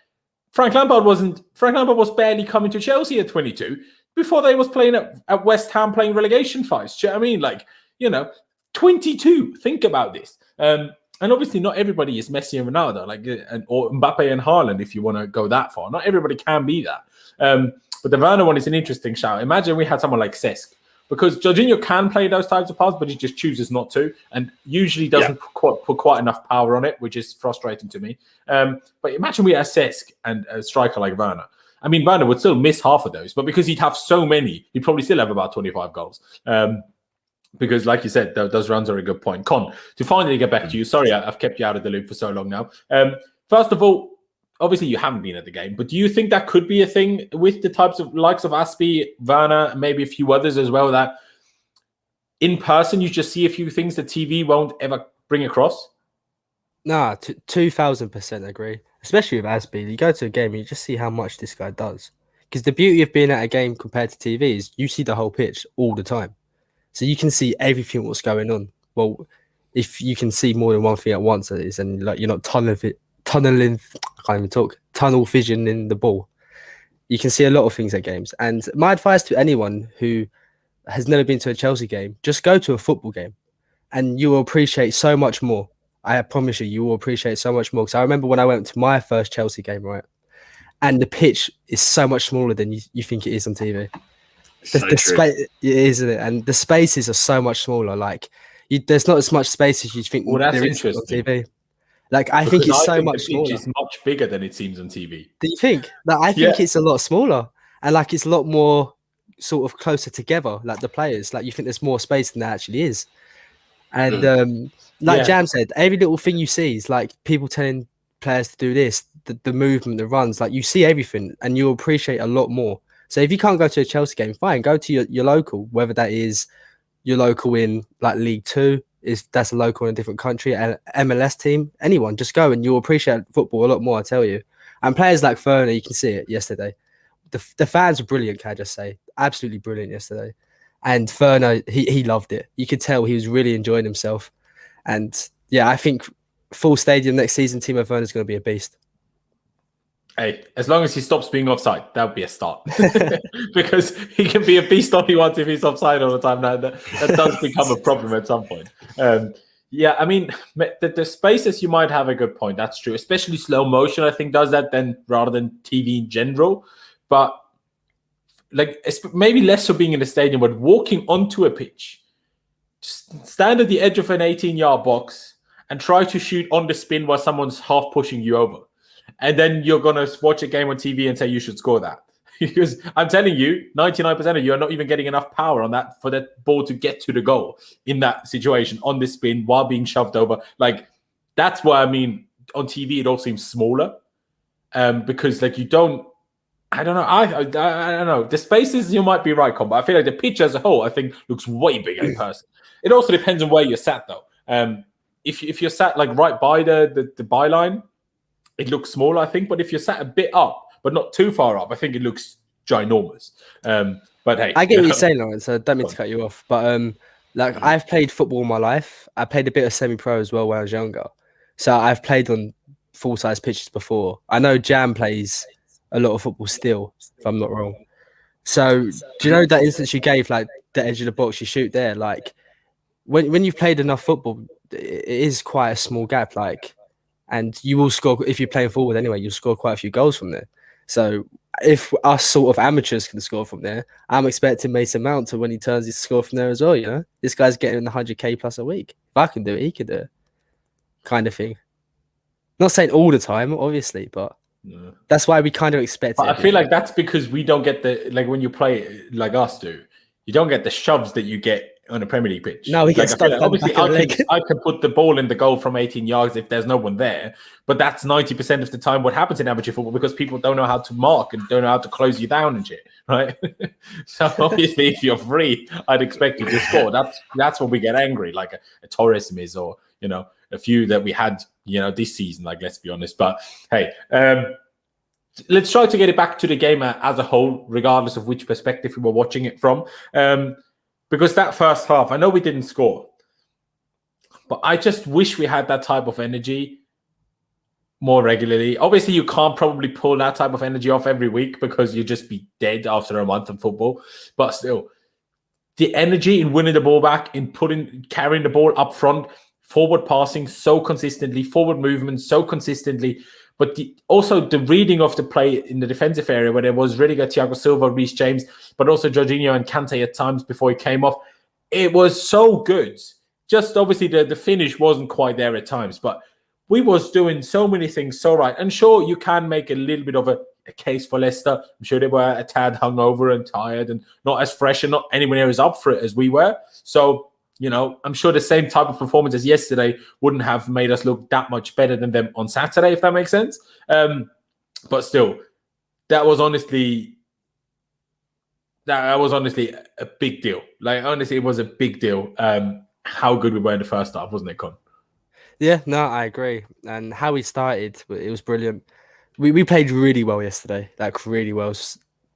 Frank Lampard was barely coming to Chelsea at 22. Before they was playing at West Ham playing relegation fights. Do you know what I mean? Like, 22. Think about this. And obviously not everybody is Messi and Ronaldo, or Mbappe and Haaland, if you want to go that far. Not everybody can be that. But the Werner one is an interesting shout. Imagine we had someone like Cesc, because Jorginho can play those types of passes, but he just chooses not to, and usually doesn't put quite enough power on it, which is frustrating to me. But imagine we had Cesc and a striker like Werner. I mean, Werner would still miss half of those, but because he'd have so many, he'd probably still have about 25 goals. Because, like you said, those runs are a good point. Con, to finally get back to you, sorry, I've kept you out of the loop for so long now. First of all, obviously you haven't been at the game, but do you think that could be a thing with the types of likes of Aspie, Werner, maybe a few others as well, that in person you just see a few things that TV won't ever bring across? Nah, 2000% agree. Especially with Aspie, you go to a game and you just see how much this guy does. Because the beauty of being at a game compared to TV is you see the whole pitch all the time. So you can see everything what's going on. Well, if you can see more than one thing at once, that is, and you're not tunnel vision in the ball. You can see a lot of things at games. And my advice to anyone who has never been to a Chelsea game, just go to a football game and you will appreciate so much more. I promise you will appreciate so much more. Because I remember when I went to my first Chelsea game, right? And the pitch is so much smaller than you think it is on TV. The space, it is, isn't it? And the spaces are so much smaller. Like, there's not as much space as you think there is on TV. Like, I think it's so much smaller. It's much bigger than it seems on TV. Do you think? Like, I think it's a lot smaller. And, like, it's a lot more sort of closer together, like the players. Like, you think there's more space than there actually is. And, Jam said, every little thing you see is like people telling players to do this, the movement, the runs, like you see everything and you'll appreciate a lot more. So if you can't go to a Chelsea game, fine, go to your local, whether that is your local in like League 2, that's a local in a different country, and MLS team, anyone, just go and you'll appreciate football a lot more, I tell you. And players like Werner, you can see it yesterday. The fans were brilliant, can I just say? Absolutely brilliant yesterday. And Werner, he loved it. You could tell he was really enjoying himself. And yeah, I think full stadium next season, Timo Werner's going to be a beast. Hey, as long as he stops being offside, that would be a start. Because he can be a beast all he wants if he's offside all the time. That does become a problem at some point. Yeah, I mean, the spaces, you might have a good point. That's true. Especially slow motion, I think, does that then rather than TV in general. But like maybe less so being in the stadium, but walking onto a pitch. Just stand at the edge of an 18-yard box and try to shoot on the spin while someone's half pushing you over. And then you're going to watch a game on TV and say you should score that. Because I'm telling you, 99% of you are not even getting enough power on that for that ball to get to the goal in that situation on the spin while being shoved over. Like, that's why, I mean, on TV, it all seems smaller. Because, like, you don't, I don't know. I don't know. The spaces, you might be right, Con, but I feel like the pitch as a whole, I think, looks way bigger in person. It also depends on where you're sat, though. If you're sat like right by the byline, it looks smaller, I think. But if you're sat a bit up, but not too far up, I think it looks ginormous. But hey, I get what you're saying, Laurenz. So don't mean to cut you off, but like I've played football all my life. I played a bit of semi-pro as well when I was younger. So I've played on full-size pitches before. I know Jam plays a lot of football still, if I'm not wrong. So do you know that instance you gave, like the edge of the box, you shoot there, like when you've played enough football, it is quite a small gap, like, and you will score if you're playing forward anyway. You'll score quite a few goals from there. So if us sort of amateurs can score from there, I'm expecting Mason Mount to, when he turns his score from there as well. You know, this guy's getting 100k plus a week. If I can do it, he can do it, kind of thing. Not saying all the time, obviously, but that's why we kind of expect it. I feel like that's because we don't get when you play like us do, you don't get the shoves that you get on a Premier League pitch. No, we get stuff. Obviously, I can put the ball in the goal from 18 yards if there's no one there, but that's 90% of the time what happens in amateur football because people don't know how to mark and don't know how to close you down and shit, right? So obviously, if you're free, I'd expect you to score. That's when we get angry, like a Torres miss or a few that we had this season. Like, let's be honest. But hey, let's try to get it back to the game as a whole, regardless of which perspective we were watching it from. Because that first half, I know we didn't score, but I just wish we had that type of energy more regularly. Obviously, you can't probably pull that type of energy off every week because you'd just be dead after a month of football. But still, the energy in winning the ball back, in carrying the ball up front, forward passing so consistently, forward movement so consistently, but also the reading of the play in the defensive area where there was Rudiger, Thiago Silva, Reece James, but also Jorginho and Kante at times before he came off. It was so good. Just obviously the finish wasn't quite there at times, but we was doing so many things so right. And sure, you can make a little bit of a case for Leicester. I'm sure they were a tad hungover and tired and not as fresh and not anywhere near as up for it as we were. So, I'm sure the same type of performance as yesterday wouldn't have made us look that much better than them on Saturday, if that makes sense. But still, that was honestly a big deal. Like, honestly, it was a big deal how good we were in the first half, wasn't it, Con? Yeah, no, I agree. And how we started, it was brilliant. We played really well yesterday, like really well.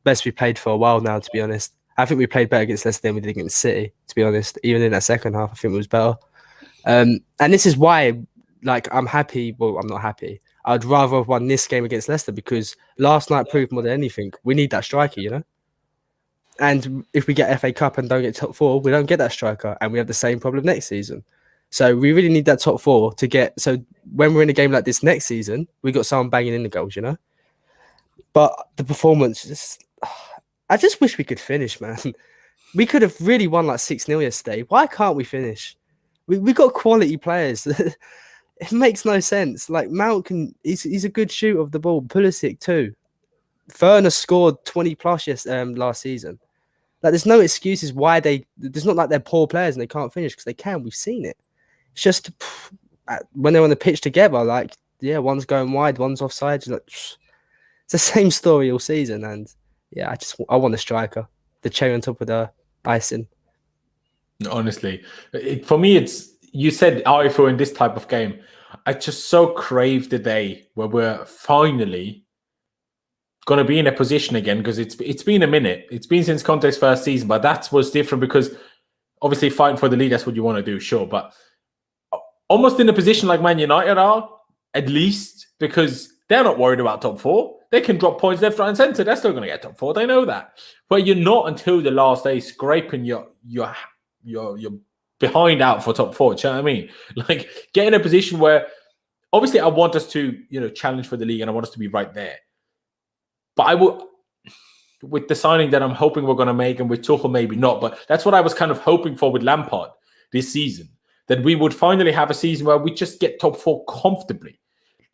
Best we played for a while now, to be honest. I think we played better against Leicester than we did against City, to be honest. Even in that second half, I think it was better. And this is why, I'm happy. Well, I'm not happy. I'd rather have won this game against Leicester because last night proved more than anything. We need that striker, And if we get FA Cup and don't get top four, we don't get that striker. And we have the same problem next season. So we really need that top four to get. So when we're in a game like this next season, we got someone banging in the goals, But the performance, I just wish we could finish, man. We could have really won 6-0 yesterday. Why can't we finish? We got quality players. It makes no sense. Mount he's a good shooter of the ball. Pulisic too. Werner scored 20 plus last season. There's no excuses why there's not like they're poor players and they can't finish because they can. We've seen it. It's just when they're on the pitch together, one's going wide, one's offside. It's the same story all season. And yeah, I want a striker. The cherry on top of the icing. Honestly, for me, you said if we're in this type of game, I just so crave the day where we're finally going to be in a position again because it's been a minute. It's been since Conte's first season, but that was different because obviously fighting for the league, that's what you want to do, sure. But almost in a position like Man United are, at least, because they're not worried about top four. They can drop points left, right, and centre. They're still going to get top four. They know that. But you're not until the last day scraping your behind out for top four. Do you know what I mean? Get in a position where, obviously, I want us to challenge for the league and I want us to be right there. But I will, with the signing that I'm hoping we're going to make, and with Tuchel maybe not, but that's what I was kind of hoping for with Lampard this season, that we would finally have a season where we just get top four comfortably.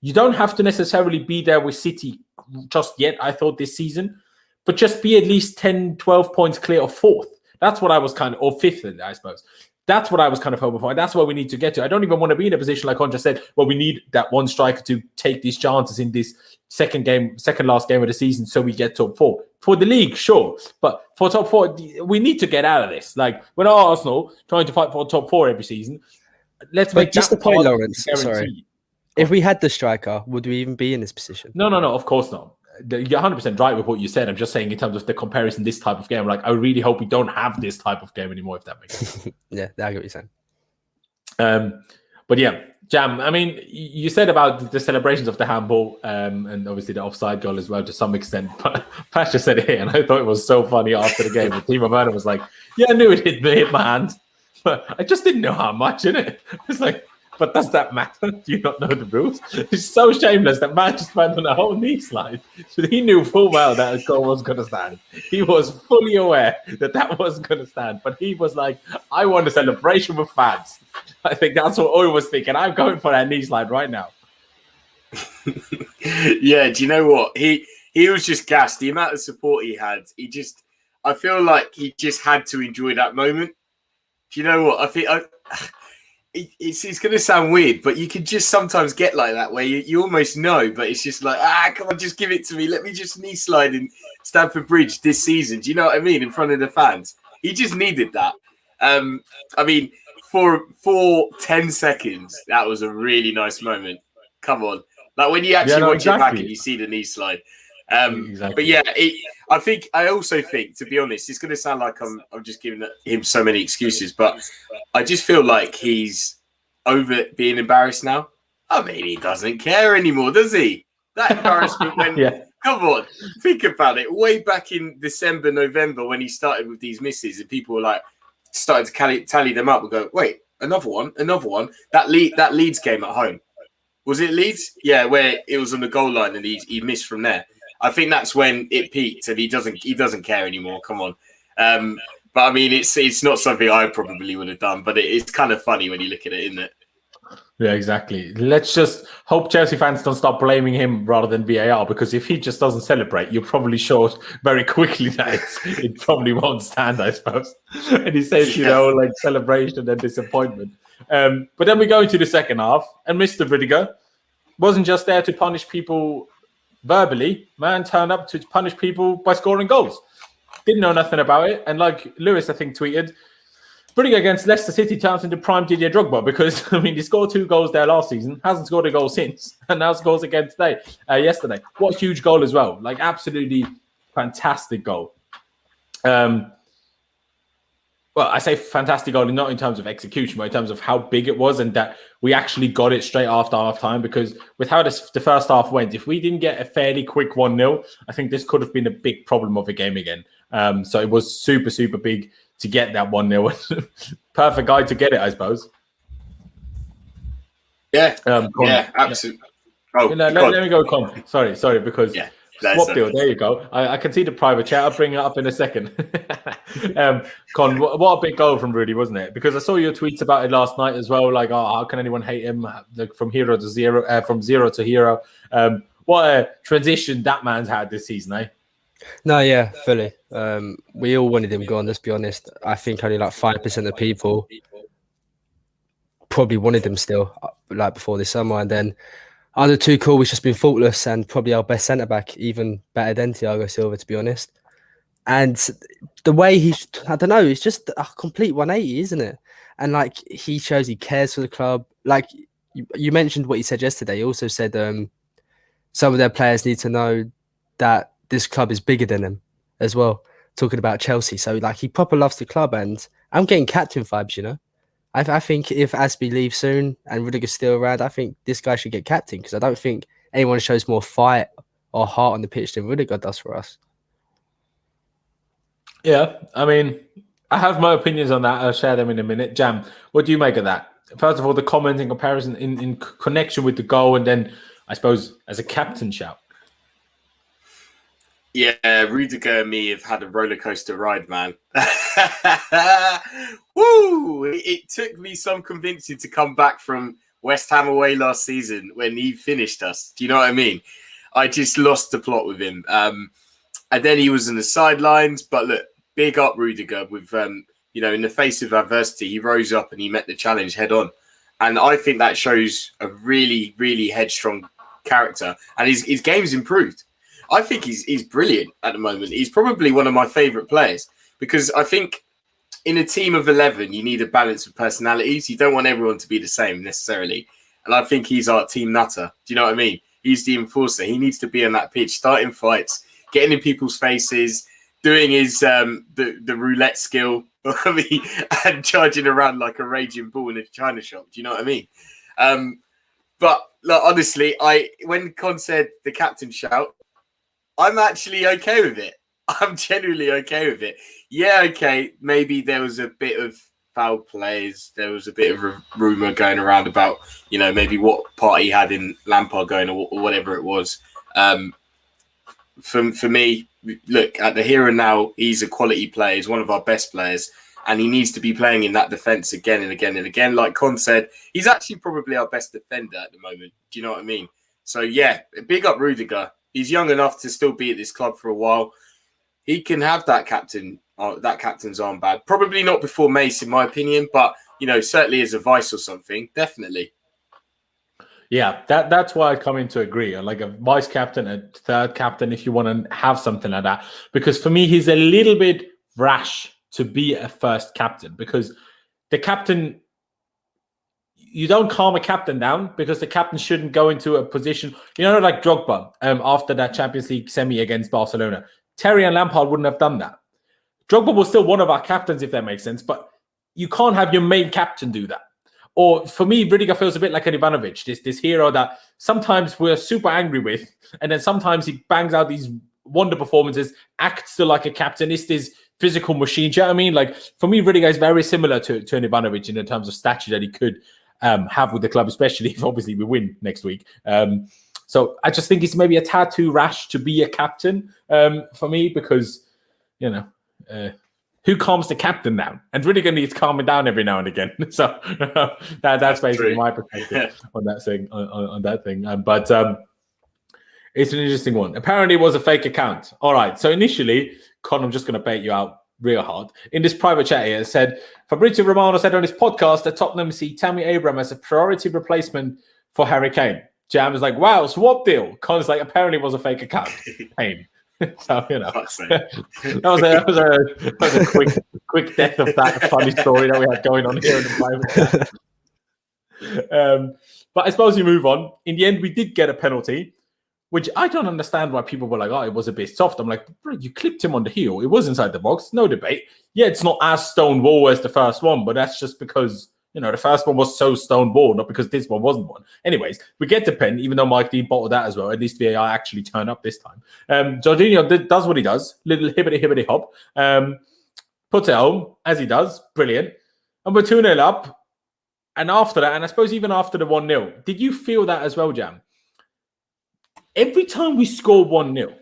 You don't have to necessarily be there with City just yet, I thought, this season, but just be at least 10, 12 points clear of fourth. That's what I was or fifth, I suppose. That's what I was kind of hoping for. And that's where we need to get to. I don't even want to be in a position, like Con just said, where we need that one striker to take these chances in this second last game of the season so we get top four. For the league, sure. But for top four, we need to get out of this. We're not Arsenal trying to fight for top four every season. Let's make just the point, Laurenz. Sorry. If we had the striker, would we even be in this position? No, of course not. You're 100% right with what you said. I'm just saying in terms of the comparison, this type of game, I really hope we don't have this type of game anymore, if that makes sense. Yeah, I get what you're saying. But yeah, Jam, I mean, you said about the celebrations of the handball and obviously the offside goal as well to some extent. But Pasha said it here, and I thought it was so funny after the game. Timo Werner was like, yeah, I knew it hit my hand, but I just didn't know how much, innit? It's But does that matter? Do you not know the rules? It's so shameless that man just went on a whole knee slide. So he knew full well that a goal was going to stand. He was fully aware that was going to stand. But he was like, I want a celebration with fans. I think that's what I was thinking. I'm going for that knee slide right now. Yeah, do you know what? He was just gassed. The amount of support he had, I feel like he just had to enjoy that moment. Do you know what? I think it's going to sound weird, but you can just sometimes get like that where you almost know, but it's just like, come on, just give it to me. Let me just knee slide in Stamford Bridge this season. Do you know what I mean? In front of the fans. He just needed that. I mean, for 10 seconds, that was a really nice moment. Come on. Like when you actually watch it back and you see the knee slide. But yeah, I also think, to be honest, it's going to sound like I'm just giving him so many excuses, but I just feel like he's over being embarrassed now. I mean, he doesn't care anymore, does he? That embarrassment when, come on, think about it. Way back in December, November, when he started with these misses and people were like, started to tally them up and go, wait, another one. That Leeds game at home. Was it Leeds? Yeah, where it was on the goal line and he missed from there. I think that's when it peaked, and he doesn't care anymore. Come on, but I mean, it's not something I probably would have done, but it's kind of funny when you look at it, isn't it? Yeah, exactly. Let's just hope Chelsea fans don't start blaming him rather than VAR, because if he just doesn't celebrate, you're probably sure very quickly that it probably won't stand, I suppose. And he says, like celebration and disappointment. But then we go into the second half, and Mr. Rüdiger wasn't just there to punish people verbally. Man turned up to punish people by scoring goals. Didn't know nothing about it. And like Lewis, I think, tweeted, Rüdiger against Leicester City turns into prime Didier Drogba, because, I mean, he scored 2 goals there last season, hasn't scored a goal since, and now scores again yesterday. What a huge goal as well. Like, absolutely fantastic goal. Well, I say fantastic goal, not in terms of execution, but in terms of how big it was and that we actually got it straight after half-time, because with how the first half went, if we didn't get a fairly quick 1-0, I think this could have been a big problem of a game again. So it was super, super big to get that 1-0. Perfect guy to get it, I suppose. Yeah, absolutely. Oh, let me go, Con. Sorry, because... Yeah. Swap deal. There you go. I can see the private chat. I'll bring it up in a second. Con, what a big goal from Rudy, wasn't it? Because I saw your tweets about it last night as well. Like, how can anyone hate him? Like, from zero to hero. What a transition that man's had this season, eh? No, yeah, fully. We all wanted him gone. Let's be honest. I think only like 5% of people probably wanted him still, like before this summer, and then. Under Tuchel, we've just been faultless and probably our best centre-back, even better than Thiago Silva, to be honest. And the way I don't know, it's just a complete 180, isn't it? And like, he shows he cares for the club. Like, you mentioned what he said yesterday. He also said some of their players need to know that this club is bigger than them as well, talking about Chelsea. So like, he proper loves the club, and I'm getting captain vibes, I think if Asby leaves soon and Rudiger's still around, I think this guy should get captain, because I don't think anyone shows more fight or heart on the pitch than Rudiger does for us. Yeah, I mean, I have my opinions on that. I'll share them in a minute. Jam, what do you make of that? First of all, the comment in comparison, in connection with the goal, and then I suppose as a captain shout. Yeah, Rudiger and me have had a roller coaster ride, man. Woo! It took me some convincing to come back from West Ham away last season when he finished us. Do you know what I mean? I just lost the plot with him. And then he was in the sidelines. But look, big up Rudiger with, in the face of adversity, he rose up and he met the challenge head on. And I think that shows a really, really headstrong character. And his game's improved. I think he's brilliant at the moment. He's probably one of my favourite players, because I think in a team of 11, you need a balance of personalities. You don't want everyone to be the same necessarily. And I think he's our team nutter. Do you know what I mean? He's the enforcer. He needs to be on that pitch, starting fights, getting in people's faces, doing his the roulette skill, and charging around like a raging bull in a china shop. Do you know what I mean? But like, honestly, when Con said the captain shout, I'm actually okay with it. I'm genuinely okay with it. Yeah, okay, maybe there was a bit of foul plays. There was a bit of a rumour going around about, maybe what part he had in Lampard going or whatever it was. For me, look, at the here and now, he's a quality player. He's one of our best players. And he needs to be playing in that defence again and again and again. Like Con said, he's actually probably our best defender at the moment. Do you know what I mean? So, yeah, big up Rudiger. He's young enough to still be at this club for a while. He can have that captain's armband. Probably not before Mace, in my opinion, but, certainly as a vice or something, definitely. Yeah, that's why I come in to agree. Like a vice captain, a third captain, if you want to have something like that. Because for me, he's a little bit rash to be a first captain, because the captain, you don't calm a captain down, because the captain shouldn't go into a position, like Drogba after that Champions League semi against Barcelona. Terry and Lampard wouldn't have done that. Drogba was still one of our captains, if that makes sense, but you can't have your main captain do that. Or for me, Rüdiger feels a bit like an Ivanovic, this hero that sometimes we're super angry with, and then sometimes he bangs out these wonder performances, acts still like a captain, is this physical machine. Do you know what I mean? Like, for me, Rüdiger is very similar to an Ivanovic in terms of stature that he could have with the club, especially if obviously we win next week. So I just think it's maybe a tad too rash to be a captain for me, because, who calms the captain down? And Rüdiger needs calming down every now and again. So that's basically my perspective on that thing. On that thing. But it's an interesting one. Apparently, it was a fake account. All right. So initially, Con, I'm just going to bait you out real hard. In this private chat here, it said, Fabrizio Romano said on his podcast that Tottenham see Tammy Abraham as a priority replacement for Harry Kane. Jam is like, wow, swap deal. Con's like, apparently it was a fake account. Pain. So, that was a quick death of that funny story that we had going on here in the private chat. But I suppose we move on. In the end, we did get a penalty, which I don't understand why people were like, oh, it was a bit soft. I'm like, bro, you clipped him on the heel. It was inside the box. No debate. Yeah, it's not as stone wall as the first one, but that's just because, the first one was so stone wall, not because this one wasn't one. Anyways, we get the pen, even though Mike Dean bottled that as well. At least VAR actually turned up this time. Jorginho does what he does. Little hibbity hop. Puts it home, as he does. Brilliant. And we're 2-0 up. And after that, and I suppose even after the 1-0, did you feel that as well, Jam? Every time we score 1-0,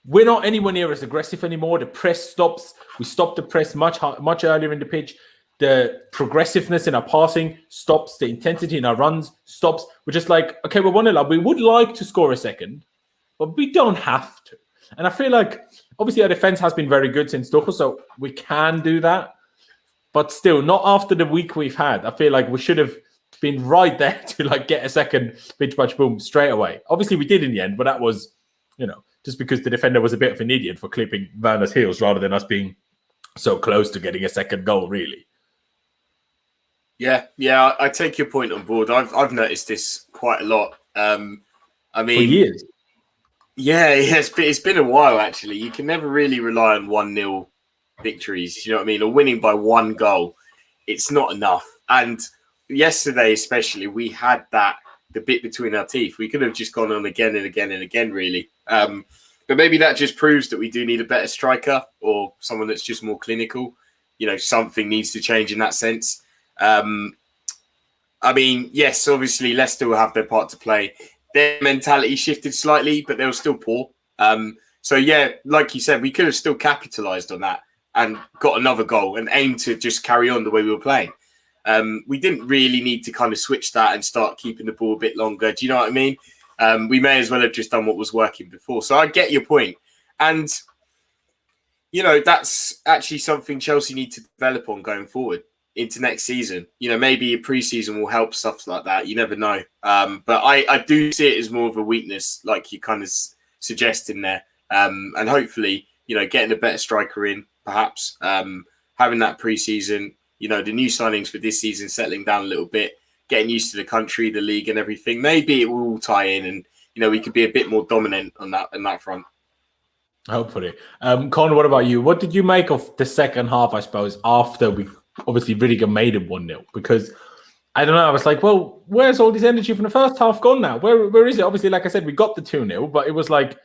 we're not anywhere near as aggressive anymore. The press stops. We stop the press much earlier in the pitch. The progressiveness in our passing stops. The intensity in our runs stops. We're just like, okay, we're 1-0 up. We would like to score a second, but we don't have to. And I feel like, obviously, our defense has been very good since Tuchel, so we can do that. But still, not after the week we've had. I feel like we should have been right there to get a second pitch match boom straight away. Obviously, we did in the end, but that was, just because the defender was a bit of an idiot for clipping Werner's heels rather than us being so close to getting a second goal, really. Yeah, I take your point on board. I've noticed this quite a lot. For years. Yeah, it's been a while, actually. You can never really rely on 1-0 victories, you know what I mean? Or winning by one goal. It's not enough. And yesterday, especially, we had the bit between our teeth. We could have just gone on again and again and again, really. But maybe that just proves that we do need a better striker or someone that's just more clinical. Something needs to change in that sense. Yes, obviously Leicester will have their part to play. Their mentality shifted slightly, but they were still poor. So yeah, like you said, we could have still capitalised on that and got another goal and aimed to just carry on the way we were playing. We didn't really need to kind of switch that and start keeping the ball a bit longer. Do you know what I mean? We may as well have just done what was working before. So I get your point. And, that's actually something Chelsea need to develop on going forward into next season. Maybe a pre-season will help, stuff like that. You never know. But I do see it as more of a weakness, like you kind of suggesting there. And hopefully, getting a better striker in, perhaps, having that pre-season, the new signings for this season settling down a little bit, getting used to the country, the league and everything. Maybe it will all tie in and, we could be a bit more dominant on that front. Hopefully. Con, what about you? What did you make of the second half, I suppose, after we obviously Rüdiger made it 1-0? Because, I don't know, I was like, well, where's all this energy from the first half gone now? Where is it? Obviously, like I said, we got the 2-0, but it was like,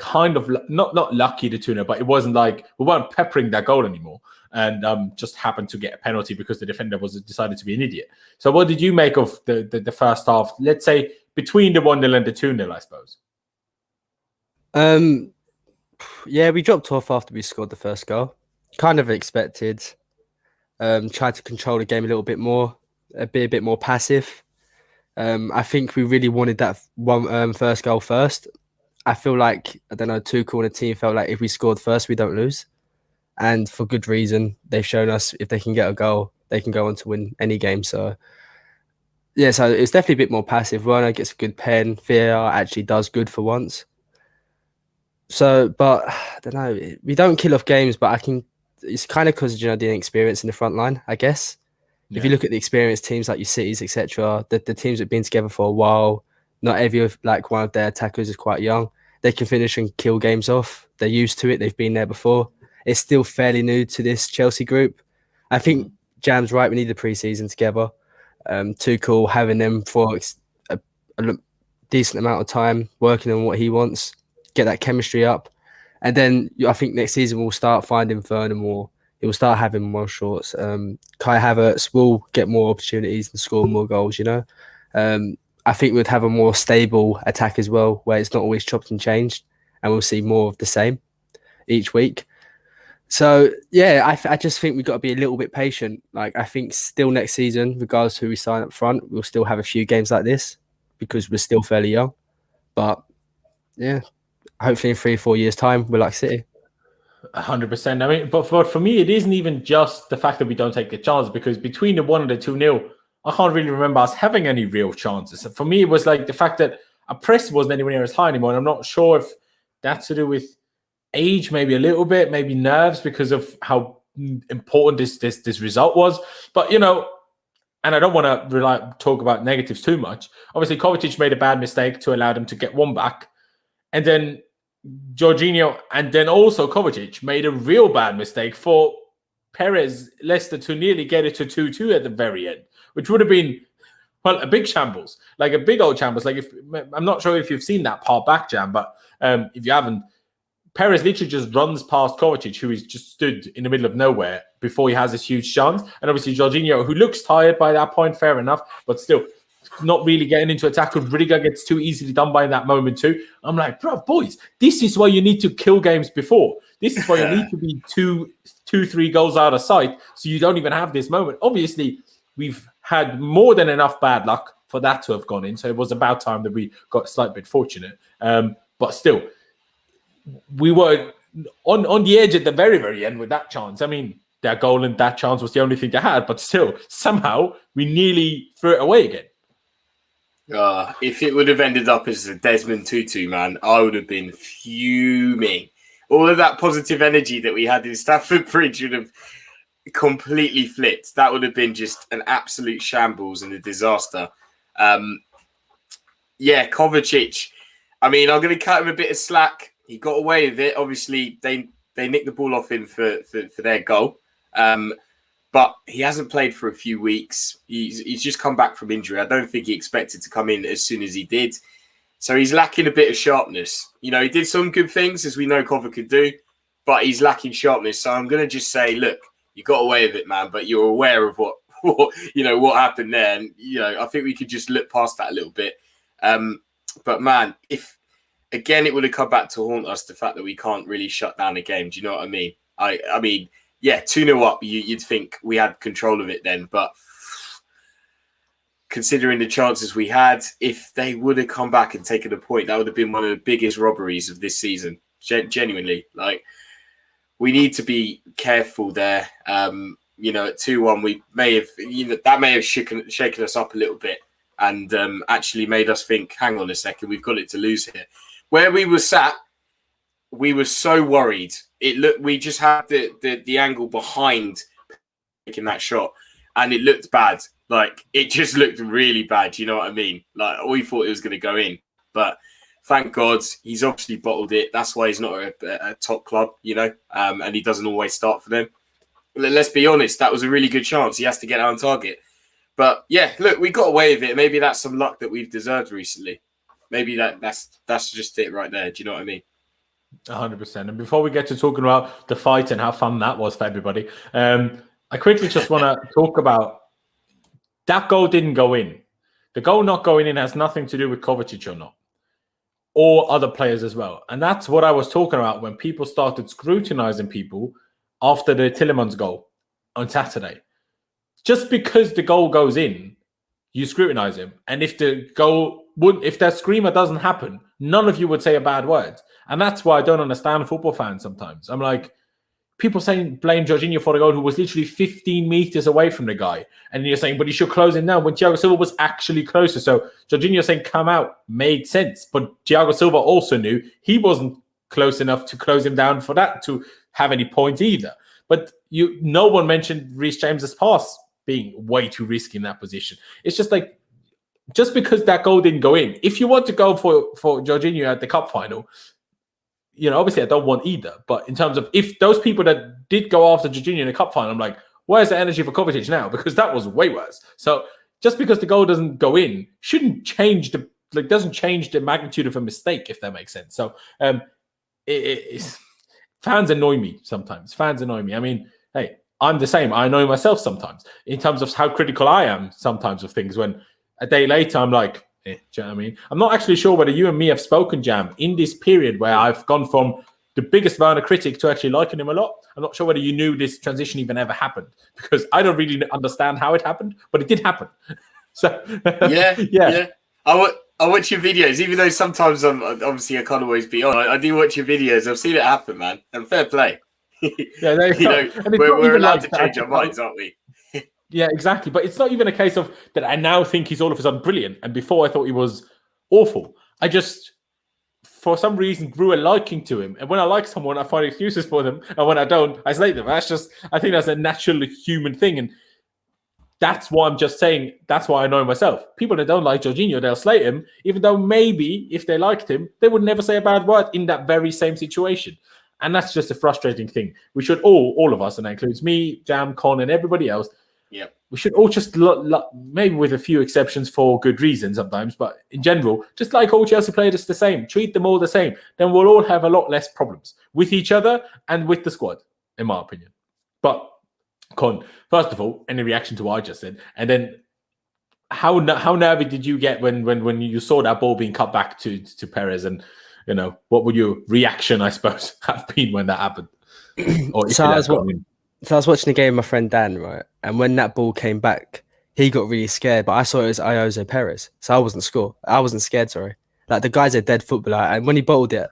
kind of not lucky the 2-0, but it wasn't like we weren't peppering that goal anymore, and just happened to get a penalty because the defender decided to be an idiot. So what did you make of the first half? Let's say between the 1-0 and the 2-0, I suppose. Yeah, we dropped off after we scored the first goal. Kind of expected. Tried to control the game a little bit more, a bit more passive. I think we really wanted that one first goal first. I feel like, I don't know, Tuchel and the team felt like if we scored first, we don't lose. And for good reason. They've shown us if they can get a goal, they can go on to win any game. So, yeah, so it's definitely a bit more passive. Werner gets a good pen. VAR actually does good for once. So, but I don't know. We don't kill off games, but it's kind of because, the inexperience in the front line, I guess. Yeah. If you look at the experienced teams like your Cities, etc., the teams that have been together for a while, not every one of their attackers is quite young. They can finish and kill games off. They're used to it. They've been there before. It's still fairly new to this Chelsea group. I think Jam's right. We need the pre-season together. Tuchel having them for a decent amount of time, working on what he wants, get that chemistry up. And then I think next season we'll start finding Werner more. He will start having more shots. Kai Havertz will get more opportunities and score more goals, I think we'd have a more stable attack as well, where it's not always chopped and changed, and we'll see more of the same each week. So, yeah, I just think we've got to be a little bit patient. Like, I think still next season, regardless of who we sign up front, we'll still have a few games like this because we're still fairly young. But, yeah, hopefully in 3-4 years' time, we're like City. 100%. I mean, but for me, it isn't even just the fact that we don't take the chance, because between the 1 and the 2-0, I can't really remember us having any real chances. For me, it was like the fact that our press wasn't anywhere near as high anymore. And I'm not sure if that's to do with age, maybe a little bit, maybe nerves because of how important this result was. But, and I don't want to talk about negatives too much. Obviously, Kovacic made a bad mistake to allow them to get one back. And then Jorginho and then also Kovacic made a real bad mistake for Leicester to nearly get it to 2-2 at the very end, which would have been, well, a big shambles, like a big old shambles. Like, I'm not sure if you've seen that part back, Jam, but if you haven't, Perez literally just runs past Kovacic, who is just stood in the middle of nowhere before he has this huge chance. And obviously Jorginho, who looks tired by that point, fair enough, but still not really getting into attack. Rudiger gets too easily done by in that moment too. I'm like, bro, boys, this is why you need to kill games before. This is why you need to be 2-3 goals out of sight, so you don't even have this moment. Obviously, we've had more than enough bad luck for that to have gone in, so it was about time that we got a slight bit fortunate. But still, we were on the edge at the very, very end with that chance. I mean, that goal and that chance was the only thing they had, but still, somehow, we nearly threw it away again. If it would have ended up as a Desmond Tutu, man, I would have been fuming. All of that positive energy that we had in Stamford Bridge would have completely flipped. That would have been just an absolute shambles and a disaster. Kovacic. I mean, I'm going to cut him a bit of slack. He got away with it. Obviously, they nicked the ball off him for their goal. But he hasn't played for a few weeks. He's just come back from injury. I don't think he expected to come in as soon as he did. So he's lacking a bit of sharpness. He did some good things, as we know Kova could do, but he's lacking sharpness. So I'm going to just say, look, you got away with it, man, but you're aware of what happened there. And, I think we could just look past that a little bit. But, man, if, again, it would have come back to haunt us, the fact that we can't really shut down a game. Do you know what I mean? I mean, yeah, 2-0 up, you'd think we had control of it then. But considering the chances we had, if they would have come back and taken a point, that would have been one of the biggest robberies of this season. Genuinely. Like, we need to be careful there. At 2-1, we may have, that may have shaken us up a little bit and actually made us think, hang on a second, we've got it to lose here. Where we were sat, we were so worried. We just had the angle behind taking that shot, and it looked bad. Like, it just looked really bad. You know what I mean? Like, we thought it was going to go in, but thank God he's obviously bottled it. That's why he's not a top club, and he doesn't always start for them. Let's be honest, that was a really good chance. He has to get on target. But yeah, look, we got away with it. Maybe that's some luck that we've deserved recently. Maybe that's just it right there. Do you know what I mean? 100%. And before we get to talking about the fight and how fun that was for everybody, I quickly just want to talk about that goal didn't go in. The goal not going in has nothing to do with Kovacic or not, or other players as well. And that's what I was talking about when people started scrutinizing people after the Tillemans goal on Saturday. Just because the goal goes in, you scrutinize him. And if if that screamer doesn't happen, none of you would say a bad word. And that's why I don't understand football fans sometimes. I'm like, people saying blame Jorginho for the goal who was literally 15 meters away from the guy. And you're saying, but he should close him down when Thiago Silva was actually closer. So Jorginho saying come out made sense. But Thiago Silva also knew he wasn't close enough to close him down for that to have any point either. But no one mentioned Reece James's pass being way too risky in that position. It's just like, just because that goal didn't go in, if you want to go for Jorginho at the cup final, obviously I don't want either. But in terms of if those people that did go after Jorginho in the cup final, I'm like, where's the energy for Kovacic now? Because that was way worse. So just because the goal doesn't go in shouldn't change doesn't change the magnitude of a mistake, if that makes sense. So fans annoy me sometimes. Fans annoy me. I mean, hey, I'm the same. I annoy myself sometimes in terms of how critical I am sometimes of things when a day later I'm like, do you know what I mean? I'm not actually sure whether you and me have spoken, Jam, in this period where I've gone from the biggest Werner critic to actually liking him a lot. I'm not sure whether you knew this transition even ever happened because I don't really understand how it happened, but it did happen. So yeah. I watch your videos, even though sometimes I can't always be on. I do watch your videos. I've seen it happen, man. And fair play. Yeah, we're allowed to change our minds, aren't we? Yeah, exactly. But it's not even a case of that I now think he's all of a sudden brilliant. And before I thought he was awful. I just, for some reason, grew a liking to him. And when I like someone, I find excuses for them. And when I don't, I slate them. I think that's a natural human thing. And that's why I'm just saying, that's why I know myself. People that don't like Jorginho, they'll slate him, even though maybe if they liked him, they would never say a bad word in that very same situation. And that's just a frustrating thing. We should all of us, and that includes me, Jam, Con, and everybody else, we should all just, maybe with a few exceptions for good reasons sometimes, but in general, just like all Chelsea players the same, treat them all the same. Then we'll all have a lot less problems with each other and with the squad, in my opinion. But, Con, first of all, any reaction to what I just said? And then how nervy did you get when you saw that ball being cut back to Perez? And, what would your reaction, I suppose, have been when that happened? So I was watching the game with my friend Dan, right? And when that ball came back, he got really scared. But I saw it was Iozo Perez, so I wasn't scared. Sorry, like the guy's a dead footballer, and when he bottled it,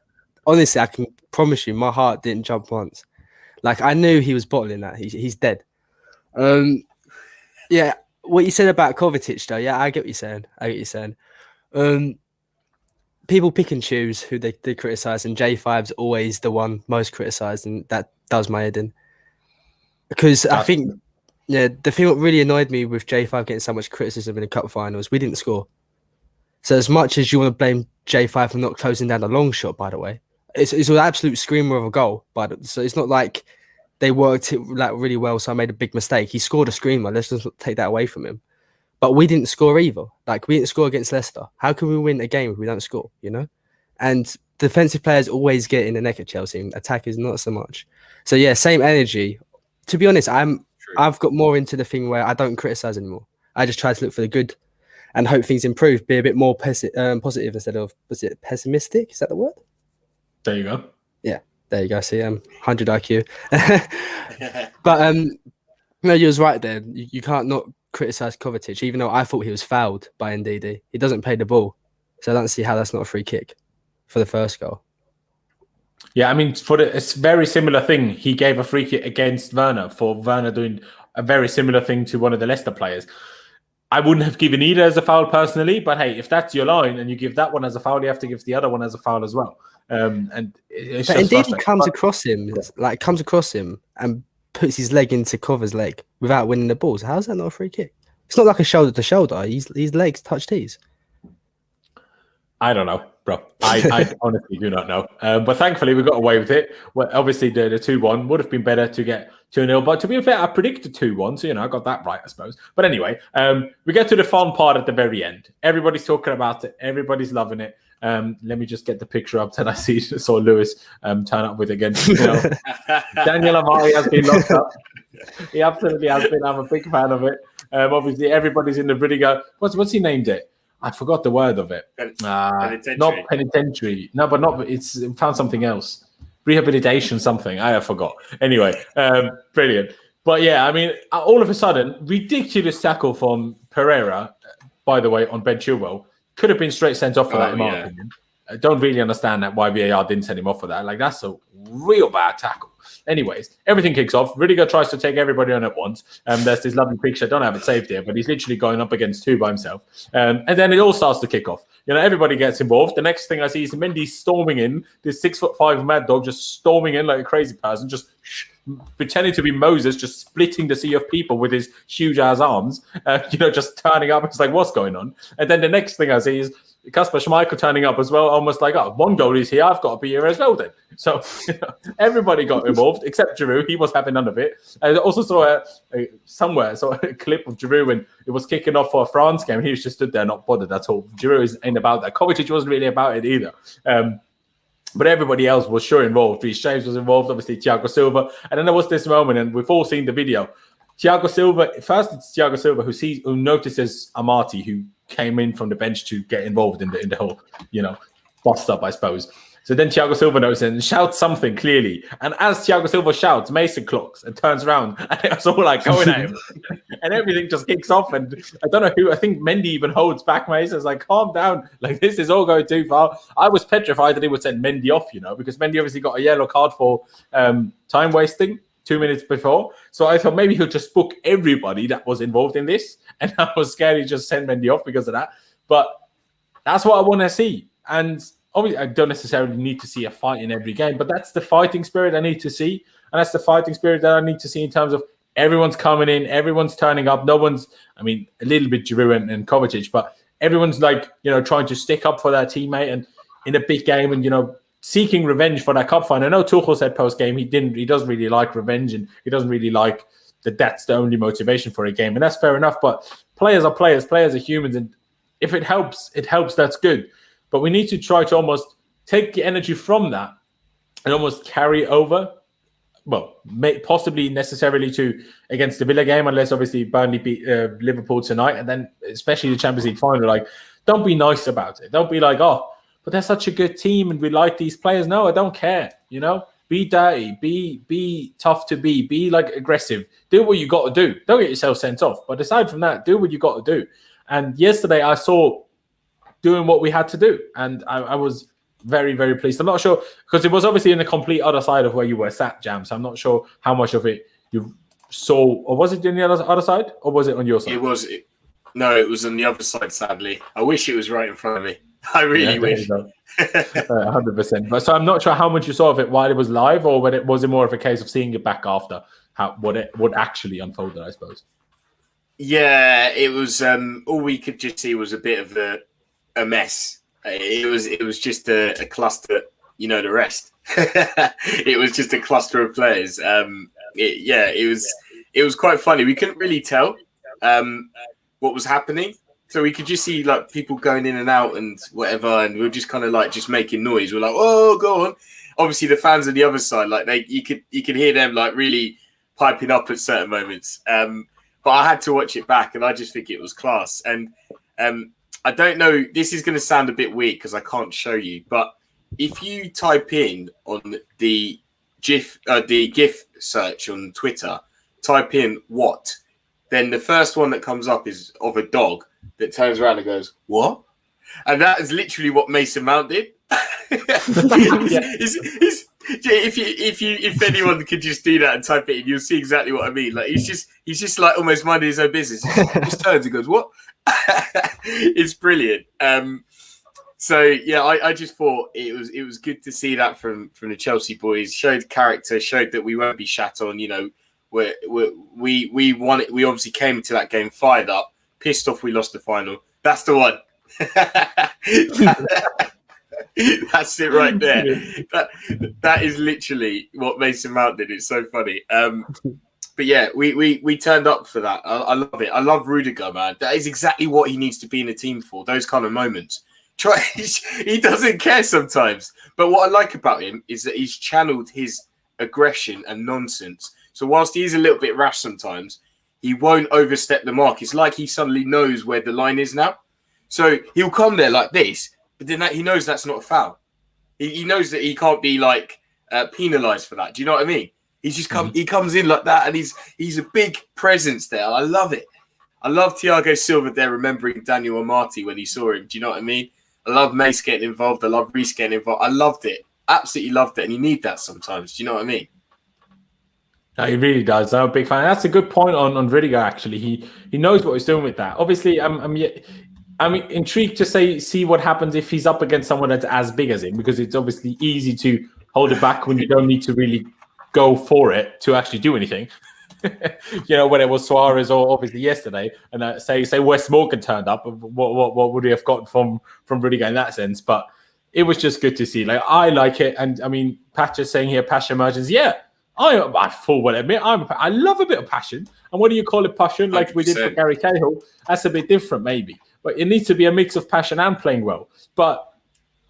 honestly, I can promise you, my heart didn't jump once. Like I knew he was bottling that. He's dead. Yeah. What you said about Kovacic, though, yeah, I get what you're saying. People pick and choose who they criticise, and J5's always the one most criticised, and that does my head in. Because I think, the thing that really annoyed me with J5 getting so much criticism in the cup finals, we didn't score. So as much as you want to blame J5 for not closing down the long shot, by the way, it's an absolute screamer of a goal. So it's not like they worked it really well, so I made a big mistake. He scored a screamer. Let's just take that away from him. But we didn't score either. Like, we didn't score against Leicester. How can we win a game if we don't score, And defensive players always get in the neck at Chelsea, and attackers not so much. So, yeah, same energy. To be honest, I've got more into the thing where I don't criticise anymore. I just try to look for the good and hope things improve, be a bit more positive instead of, was it pessimistic? Is that the word? There you go. Yeah, there you go. See, 100 IQ. But no, you was right there. You can't not criticise Kovacic, even though I thought he was fouled by Ndidi. He doesn't play the ball. So I don't see how that's not a free kick for the first goal. Yeah, I mean, it's a very similar thing. He gave a free kick against Werner for Werner doing a very similar thing to one of the Leicester players. I wouldn't have given either as a foul personally, but hey, if that's your line and you give that one as a foul, you have to give the other one as a foul as well. And it's just indeed, he comes across him and puts his leg into Kova's leg without winning the ball. So how's that not a free kick? It's not like a shoulder to shoulder. His legs touched his. I don't know, bro. I honestly do not know. But thankfully, we got away with it. Well, obviously, the 2-1 would have been better to get 2-0. But to be fair, I predicted 2-1. So, I got that right, I suppose. But anyway, we get to the fun part at the very end. Everybody's talking about it. Everybody's loving it. Let me just get the picture up. Then I saw Lewis turn up with again. Daniel Amari has been locked up. He absolutely has been. I'm a big fan of it. Obviously, everybody's in the Rüdiger. What's he named it? I forgot the word of it. Not penitentiary. No, but not. It's found something else. Rehabilitation something. I forgot. Anyway, brilliant. But yeah, I mean, all of a sudden, ridiculous tackle from Pereira, by the way, on Ben Chilwell. Could have been straight sent off for that, in my opinion. I don't really understand why VAR didn't send him off for that. Like, that's a real bad tackle. Anyways, everything kicks off. Rüdiger tries to take everybody on at once. There's this lovely picture. I don't have it saved here, but he's literally going up against two by himself. And then it all starts to kick off. Everybody gets involved. The next thing I see is Mendy storming in. This 6'5" mad dog just storming in like a crazy person, just pretending to be Moses, just splitting the sea of people with his huge ass arms. Just turning up. It's like, what's going on? And then the next thing I see is Kasper Schmeichel turning up as well, almost like, one goalie's here, I've got to be here as well then. So everybody got involved except Giroud. He was having none of it. I also saw a clip of Giroud when it was kicking off for a France game. He was just stood there, not bothered at all. Giroud ain't about that. Kovacic wasn't really about it either. But everybody else was sure involved. Reece James was involved, obviously Thiago Silva. And then there was this moment, and we've all seen the video. Thiago Silva, first it's Thiago Silva who notices Amati, who came in from the bench to get involved in the whole, bust up, I suppose. So then Thiago Silva notices and shouts something clearly. And as Thiago Silva shouts, Mason clocks and turns around. And it was all like going at him. And everything just kicks off. And I don't know who, I think Mendy even holds back Mason. It's like, calm down. Like, this is all going too far. I was petrified that he would send Mendy off, because Mendy obviously got a yellow card for time wasting 2 minutes before. So I thought maybe he'll just book everybody that was involved in this. And I was scared he'd just send Mendy off because of that. But that's what I want to see. And obviously, I don't necessarily need to see a fight in every game, but that's the fighting spirit I need to see. And that's the fighting spirit that I need to see in terms of everyone's coming in, everyone's turning up. No one's, a little bit Giroud and Kovacic, but everyone's trying to stick up for their teammate and in a big game and, seeking revenge for that cup final. I know Tuchel said post-game he doesn't really like revenge and he doesn't really like that's the only motivation for a game. And that's fair enough, but players are players are humans. And if it helps, that's good. But we need to try to almost take the energy from that and almost carry over. Well, possibly necessarily to against the Villa game, unless obviously Burnley beat Liverpool tonight. And then especially the Champions League final, like, don't be nice about it. Don't be like, but they're such a good team and we like these players. No, I don't care. Be dirty, be tough to be like aggressive. Do what you got to do. Don't get yourself sent off. But aside from that, do what you got to do. And yesterday I saw doing what we had to do. And I was very, very pleased. I'm not sure, because it was obviously in the complete other side of where you were sat, Jam. So I'm not sure how much of it you saw, or was it on the other side, or was it on your side? It was on the other side, sadly. I wish it was right in front of me. I really wish. 100%. But so I'm not sure how much you saw of it while it was live, or whether it was more of a case of seeing it back after what actually unfolded, I suppose. Yeah, it was. All we could just see was a bit of a mess. It was just a cluster. The rest. It was just a cluster of players. It was quite funny. We couldn't really tell what was happening. So we could just see like people going in and out and whatever, and we were just kind of like just making noise. We're like, "Oh, go on!" Obviously, the fans on the other side, like you could hear them like really piping up at certain moments. But I had to watch it back, and I just think it was class. And I don't know. This is going to sound a bit weird because I can't show you, but if you type in on the GIF search on Twitter, type in "what," then the first one that comes up is of a dog that turns around and goes, "What?" And that is literally what Mason Mount did. If anyone could just do that and type it in, you'll see exactly what I mean. Like he's just like almost minding his own business. He just turns and goes, "What?" It's brilliant. So yeah, I just thought it was good to see that from the Chelsea boys. Showed character, showed that we won't be shat on. We won it. We obviously came into that game fired up, pissed off. We lost the final. That's the one. That's it right there. That is literally what Mason Mount did. It's so funny. But yeah, we turned up for that. I love it. I love Rudiger, man. That is exactly what he needs to be in a team for. Those kind of moments. He doesn't care sometimes. But what I like about him is that he's channeled his aggression and nonsense. So whilst he is a little bit rash sometimes, he won't overstep the mark. It's like he suddenly knows where the line is now. So he'll come there like this, but then he knows that's not a foul. He knows that he can't be like penalised for that. Do you know what I mean? He's just he comes in like that, and he's a big presence there. I love it. I love Thiago Silva there remembering Daniel Amati when he saw him. Do you know what I mean? I love Mace getting involved. I love Reece getting involved. I loved it. Absolutely loved it. And you need that sometimes. Do you know what I mean? No, he really does. I'm a big fan. That's a good point on Rüdiger, actually. He knows what he's doing with that. Obviously, I'm intrigued to see what happens if he's up against someone that's as big as him, because it's obviously easy to hold it back when you don't need to really go for it to actually do anything. When it was Suarez or obviously yesterday, and say Wes Morgan turned up, what would we have got from Rüdiger in that sense? But it was just good to see. Like, I like it, and I mean, Patch is saying here, passion emerges. Yeah, I full well admit I love a bit of passion. And what do you call it, passion? Like 100%. We did for Gary Cahill. That's a bit different, maybe. But it needs to be a mix of passion and playing well. But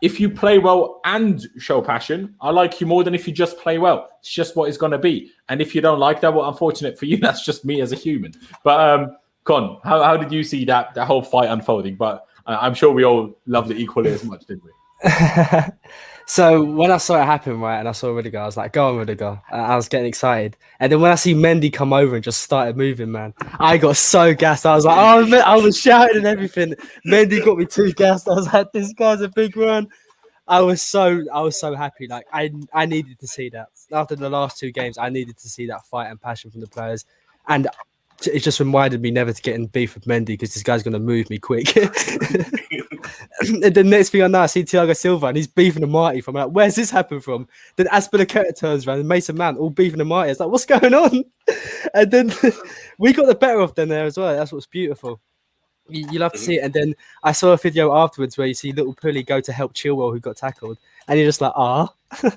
if you play well and show passion, I like you more than if you just play well. It's just what it's going to be. And if you don't like that, well, unfortunate for you, that's just me as a human. But Con, how did you see that whole fight unfolding? But I'm sure we all loved it equally as much, didn't we? So when I saw it happen, right, and I saw Rüdiger, I was like, go on, Rüdiger. I was getting excited. And then when I see Mendy come over and just started moving, man, I got so gassed. I was like, I was shouting and everything. Mendy got me too gassed. I was like, this guy's a big one. I was so happy. Like, I needed to see that. After the last two games, I needed to see that fight and passion from the players. And it just reminded me never to get in beef with Mendy, because this guy's going to move me quick. And the next thing I know, I see Thiago Silva and he's beefing the Marty. I'm like, where's this happen from? Then Aspilicueta turns around and Mason Mount all beefing the Marty. It's like, what's going on? And then we got the better of them there as well. That's what's beautiful. You love to see it. And then I saw a video afterwards where you see little Pully go to help Chilwell, who got tackled. And you're just like, So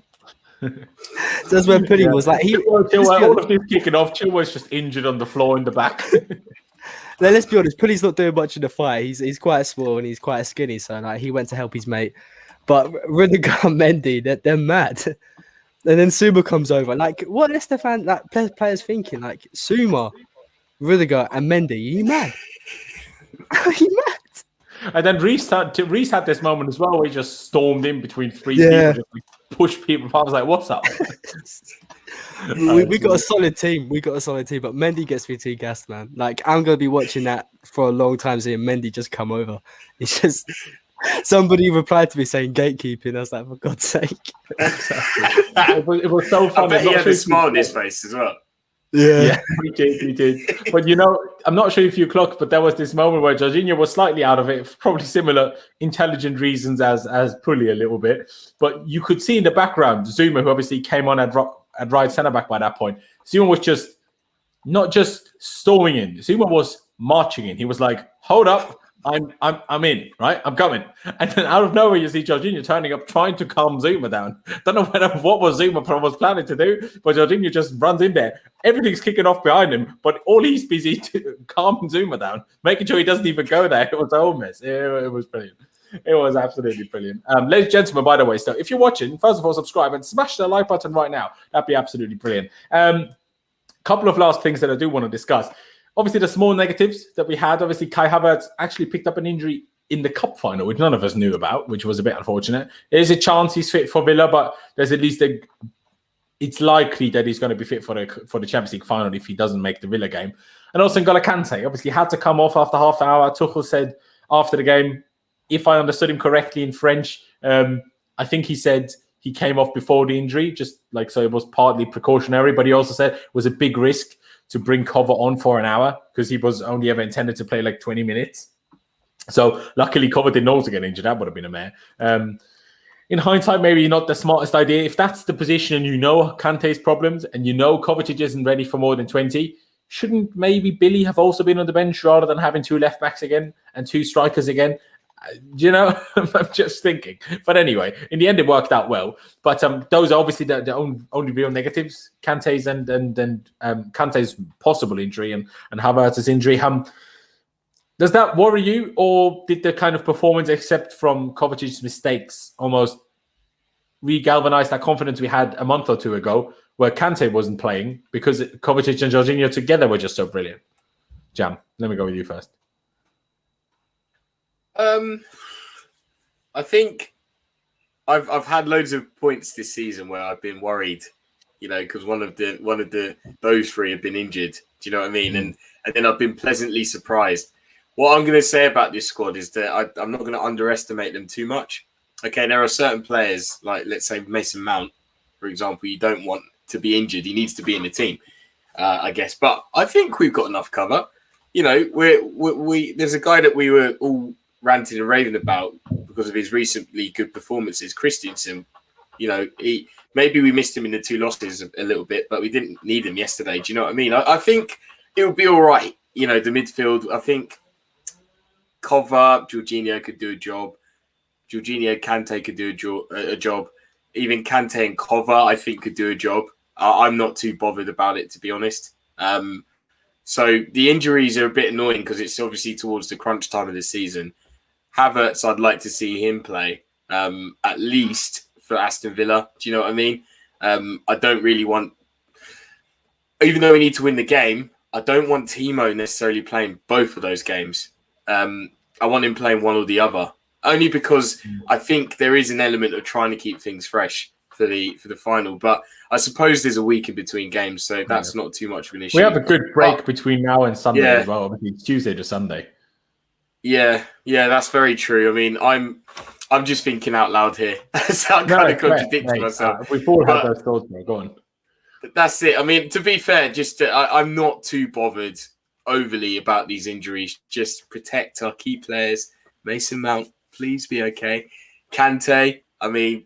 that's where Pully was like, Chilwell, all of this kicking off. Chilwell's just injured on the floor in the back. Now, let's be honest, Pully's not doing much in the fight. He's quite small and he's quite skinny, so like he went to help his mate. But Rüdiger and Mendy, they're mad. And then Suma comes over. Like, what Leicester fan, like players thinking? Like, Suma, Rüdiger, and Mendy, are you mad? Are you mad? And then Reece had this moment as well where he just stormed in between three people, just like pushed people. I was like, what's up? we got a solid team. But Mendy gets me too gassed, man. Like, I'm going to be watching that for a long time, seeing Mendy just come over. It's just... Somebody replied to me saying gatekeeping. I was like, for God's sake. It was so funny. I bet he had a smile on his face as well. Yeah, he did. But I'm not sure if you clocked, but there was this moment where Jorginho was slightly out of it, for probably similar intelligent reasons as Pully a little bit. But you could see in the background Zuma, who obviously came on at right centre back by that point. Zuma was just not just storming in. Zuma was marching in. He was like, "Hold up, I'm in, right? I'm coming." And then out of nowhere, you see Jorginho turning up, trying to calm Zuma down. Don't know what Zuma was planning to do, but Jorginho just runs in there. Everything's kicking off behind him, but all he's busy to calm Zuma down, making sure he doesn't even go there. It was a whole mess. It was brilliant. It was absolutely brilliant. Ladies and gentlemen, by the way, so if you're watching, first of all, subscribe and smash the like button right now. That'd be absolutely brilliant. Couple of last things that I do want to discuss. Obviously, the small negatives that we had. Obviously, Kai Havertz actually picked up an injury in the cup final, which none of us knew about, which was a bit unfortunate. There's a chance he's fit for Villa, but there's at least it's likely that he's going to be fit for the Champions League final if he doesn't make the Villa game. And also N'Golo Kante, obviously, had to come off after half an hour. Tuchel said after the game, if I understood him correctly in French, I think he said he came off before the injury, just like, so it was partly precautionary, but he also said it was a big risk to bring Cover on for an hour because he was only ever intended to play like 20 minutes. So luckily Cover didn't also get injured. That would have been a mare. In hindsight, maybe not the smartest idea. If that's the position and you know Kante's problems and you know Kovacic isn't ready for more than 20, shouldn't maybe Billy have also been on the bench rather than having two left backs again and two strikers again? I'm just thinking. But anyway, in the end, it worked out well. But those are obviously the only real negatives. Kante's and Kante's possible injury and Havertz's injury. Does that worry you, or did the kind of performance, except from Kovacic's mistakes, almost re-galvanize that confidence we had a month or two ago, where Kante wasn't playing because Kovacic and Jorginho together were just so brilliant? Jam, let me go with you first. I think I've had loads of points this season where I've been worried, because one of those three have been injured. Do you know what I mean? And then I've been pleasantly surprised. What I'm going to say about this squad is that I'm not going to underestimate them too much. Okay, there are certain players, like let's say Mason Mount, for example, you don't want to be injured. He needs to be in the team, I guess. But I think we've got enough cover. There's a guy that we were all ranting and raving about because of his recently good performances, Christensen. Maybe we missed him in the 2 losses a little bit, but we didn't need him yesterday. Do you know what I mean? I think it will be all right. The midfield, I think Kova, Jorginho could do a job. Jorginho, Kante could do a job. Even Kante and Kova, I think, could do a job. I'm not too bothered about it, to be honest. So the injuries are a bit annoying because it's obviously towards the crunch time of the season. Havertz, I'd like to see him play, at least for Aston Villa. Do you know what I mean? I don't really want, even though we need to win the game, I don't want Timo necessarily playing both of those games. I want him playing one or the other, only because I think there is an element of trying to keep things fresh for the final. But I suppose there's a week in between games, so that's not too much of an issue. We have a good break between now and Sunday as well. Obviously, it's Tuesday to Sunday. Yeah, that's very true. I mean, I'm just thinking out loud here, so I'm kind of contradicting myself. We've all had those thoughts, man. Go on. That's it. I mean, to be fair, I'm not too bothered overly about these injuries. Just protect our key players. Mason Mount, please be okay. Kante, I mean,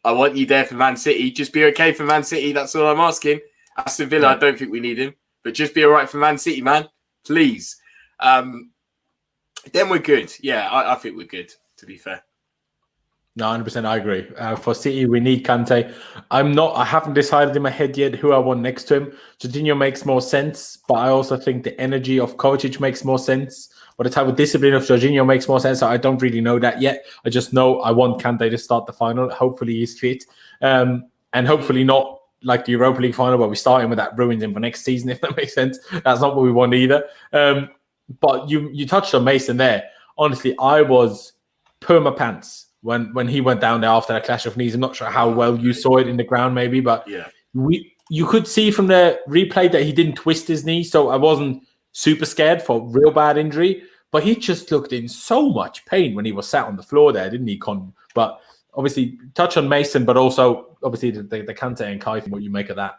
I want you there for Man City. Just be okay for Man City. That's all I'm asking. Aston Villa, I don't think we need him, but just be all right for Man City, man. Please. Then we're good. Yeah, I think we're good, to be fair. No, 100%, I agree. For City, we need Kante. I haven't decided in my head yet who I want next to him. Jorginho makes more sense, but I also think the energy of Kovacic makes more sense. But the type of discipline of Jorginho makes more sense. So I don't really know that yet. I just know I want Kante to start the final. Hopefully he's fit. And hopefully not like the Europa League final where we start him with that ruins him for next season, if that makes sense. That's not what we want either. But you touched on Mason there. Honestly, I was perma pants when he went down there after that clash of knees. I'm not sure how well you saw it in the ground, maybe, but you could see from the replay that he didn't twist his knee, so I wasn't super scared for real bad injury. But he just looked in so much pain when he was sat on the floor there, didn't he, Con? But obviously, touch on Mason, but also obviously the Kante and Kai, what you make of that.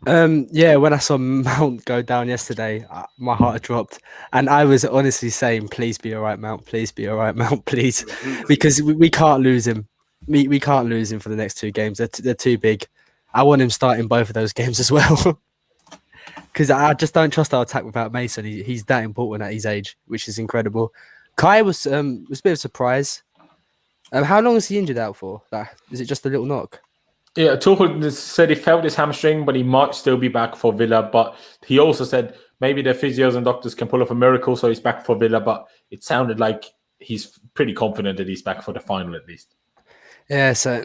When I saw Mount go down yesterday, my heart dropped, and I was honestly saying, "Please be all right, Mount. Please be all right, Mount. Please," because we can't lose him. We can't lose him for the next 2 games. They're too big. I want him starting both of those games as well, because I just don't trust our attack without Mason. He's that important at his age, which is incredible. Kai was a bit of a surprise. How long is he injured out for? Is it just a little knock? Yeah, Tuchel said he felt his hamstring, but he might still be back for Villa. But he also said maybe the physios and doctors can pull off a miracle, so he's back for Villa. But it sounded like he's pretty confident that he's back for the final at least. Yeah, so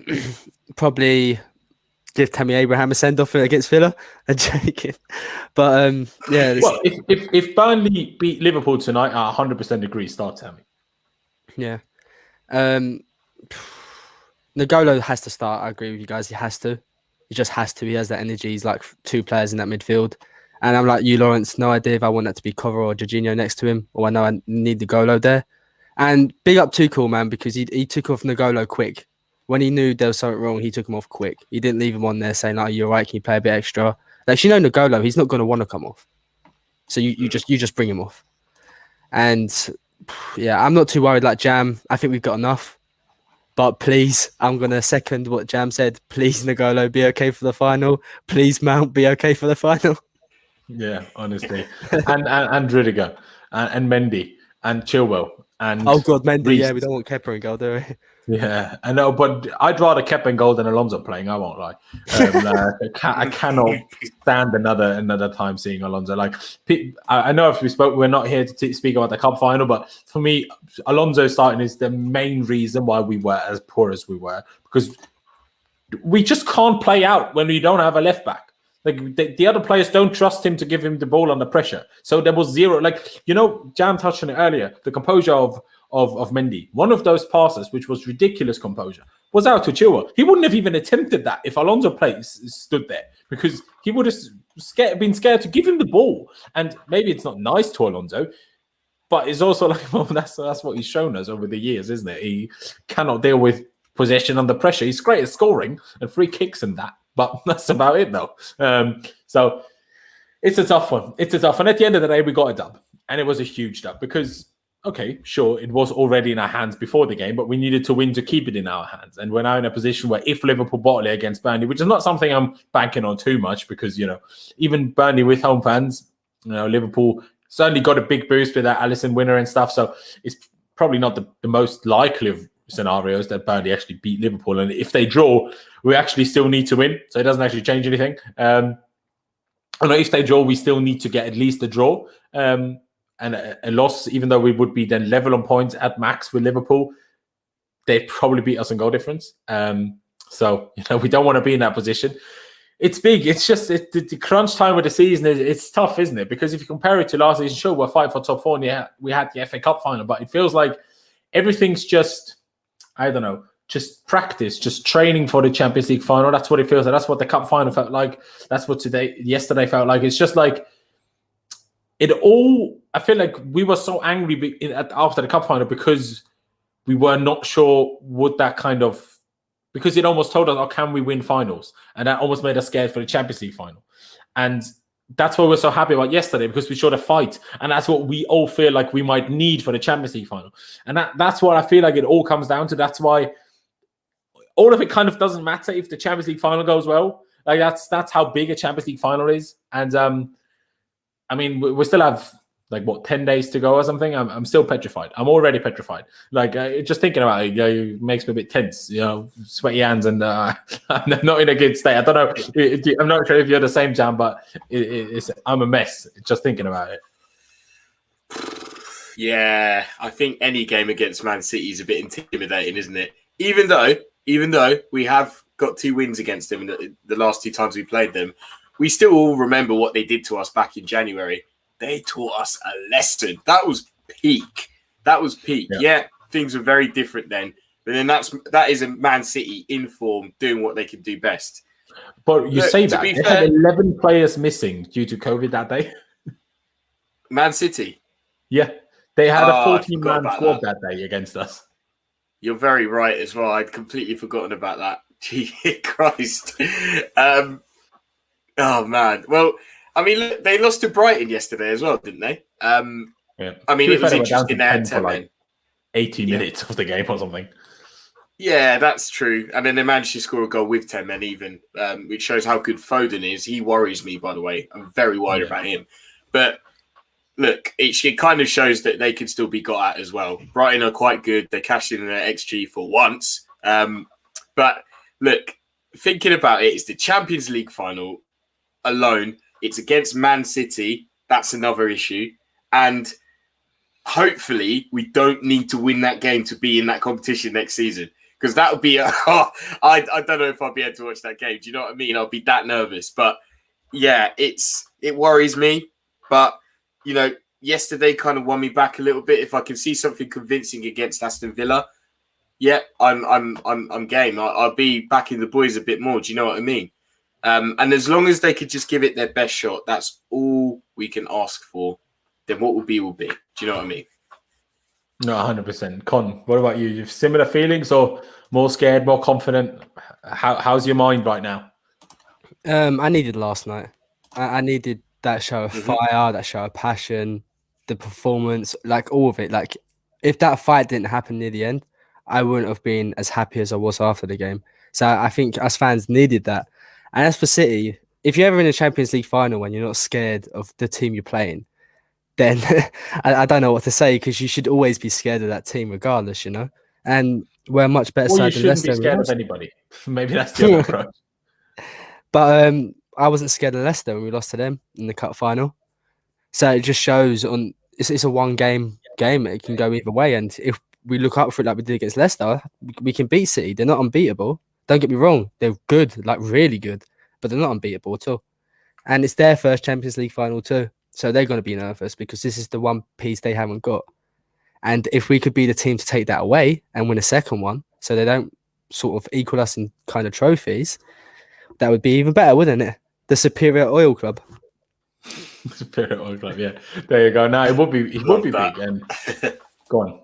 probably give Tammy Abraham a send-off against Villa. I'm joking. But, yeah. Well, if Burnley beat Liverpool tonight, I 100% agree, start Tammy. Yeah. Nagolo has to start. I agree with you guys. He has to. He just has to. He has that energy. He's like 2 players in that midfield. And I'm like you, Laurenz. No idea if I want that to be Cover or Jorginho next to him. Or I know I need Nagolo there. And big up Tuchel, man, because he took off Nagolo quick. When he knew there was something wrong, he took him off quick. He didn't leave him on there saying, "Oh, you're right. Can you play a bit extra?" Like, Nagolo, he's not going to want to come off. So you just bring him off. And yeah, I'm not too worried like Jam. I think we've got enough. But please, I'm going to second what Jam said. Please, Nagolo, be okay for the final. Please, Mount, be okay for the final. Yeah, honestly. and Rudiger and Mendy and Chilwell. And oh, God, Mendy. Reece. Yeah, we don't want Kepa and goal, do we? Yeah, I know, but I'd rather Kepa in goal than Alonso playing. I won't lie. I cannot stand another time seeing Alonso. Like, I know if we spoke, we're not here to speak about the cup final, but for me, Alonso starting is the main reason why we were as poor as we were, because we just can't play out when we don't have a left back. Like the other players don't trust him to give him the ball under pressure. So there was zero. Like, Jan touched on it earlier. The composure of Mendy. One of those passes, which was ridiculous composure, was out to Chilwell. He wouldn't have even attempted that if Alonso stood there, because he would have been scared to give him the ball. And maybe it's not nice to Alonso, but it's also like, well, that's what he's shown us over the years, isn't it? He cannot deal with possession under pressure. He's great at scoring and free kicks and that, but that's about it though. So it's a tough one. It's a tough one. At the end of the day, we got a dub, and it was a huge dub because, okay, sure, it was already in our hands before the game, but we needed to win to keep it in our hands. And we're now in a position where if Liverpool bottle it against Burnley, which is not something I'm banking on too much, because, even Burnley with home fans, Liverpool certainly got a big boost with that Alisson winner and stuff. So it's probably not the most likely of scenarios that Burnley actually beat Liverpool. And if they draw, we actually still need to win. So it doesn't actually change anything. If they draw, we still need to get at least a draw. And a loss, even though we would be then level on points at max with Liverpool, they'd probably beat us in goal difference. So we don't want to be in that position. It's big. It's just the crunch time of the season. It's tough, isn't it? Because if you compare it to last season, sure, we're fighting for top four, and we had the FA Cup final, but it feels like everything's just, I don't know, just practice, just training for the Champions League final. That's what it feels like. That's what the cup final felt like. That's what yesterday felt like. It's just like I feel like we were so angry after the cup final because we were not sure because it almost told us, oh, can we win finals? And that almost made us scared for the Champions League final. And that's what we're so happy about yesterday, because we showed a fight. And that's what we all feel like we might need for the Champions League final. And that's what I feel like it all comes down to. That's why all of it kind of doesn't matter if the Champions League final goes well. Like that's how big a Champions League final is. And we still have 10 days to go or something. I'm still petrified. I'm already petrified. Just thinking about it, makes me a bit tense. Sweaty hands, and I'm not in a good state. I don't know. I'm not sure if you're the same, Jam, but I'm a mess just thinking about it. Yeah, I think any game against Man City is a bit intimidating, isn't it? Even though we have got 2 wins against them in the last 2 times we played them, we still all remember what they did to us back in January. They taught us a lesson. That was peak. Yeah, things were very different then. But then that is a Man City in form doing what they can do best. But you say that. They had 11 players missing due to COVID that day. Man City? Yeah. They had a 14-man squad that day against us. You're very right as well. I'd completely forgotten about that. Jesus Christ. Oh, man. Well, look, they lost to Brighton yesterday as well, didn't they? Yeah. It was interesting. They had 10 men. 80 minutes of the game or something. Yeah, that's true. And then they managed to score a goal with 10 men even, which shows how good Foden is. He worries me, by the way. I'm very worried about him. But look, it kind of shows that they can still be got at as well. Brighton are quite good. They cashed in their XG for once. But look, thinking about it, it's the Champions League final alone. It's against Man City. That's another issue. And hopefully we don't need to win that game to be in that competition next season. Because that would be I don't know if I'll be able to watch that game. Do you know what I mean? I'll be that nervous. But yeah, it worries me. But yesterday kind of won me back a little bit. If I can see something convincing against Aston Villa, yeah, I'm game. I'll be backing the boys a bit more. Do you know what I mean? And as long as they could just give it their best shot, that's all we can ask for. Then what will be, will be. Do you know what I mean? No, 100%. Con, what about you? You have similar feelings, or more scared, more confident? How's your mind right now? I needed last night. I needed that show of fire, that show of passion, the performance, all of it. If that fight didn't happen near the end, I wouldn't have been as happy as I was after the game. So I think us fans needed that. And as for City, if you're ever in a Champions League final when you're not scared of the team you're playing, then I don't know what to say, because you should always be scared of that team regardless, And We're a much better Or you side than shouldn't be Leicester. scared of anybody. Maybe that's the other approach. But I wasn't scared of Leicester when we lost to them in the cup final. So it just shows it's a one game. It can go either way. And if we look up for it like we did against Leicester, we can beat City. They're not unbeatable. Don't get me wrong. They're good, like really good, but they're not unbeatable at all. And it's their first Champions League final too. So they're going to be nervous because this is the one piece they haven't got. And if we could be the team to take that away and win a second one, so they don't sort of equal us in kind of trophies, that would be even better, wouldn't it? The superior oil club. Superior oil club, yeah. There you go. Now it would be big. And go on.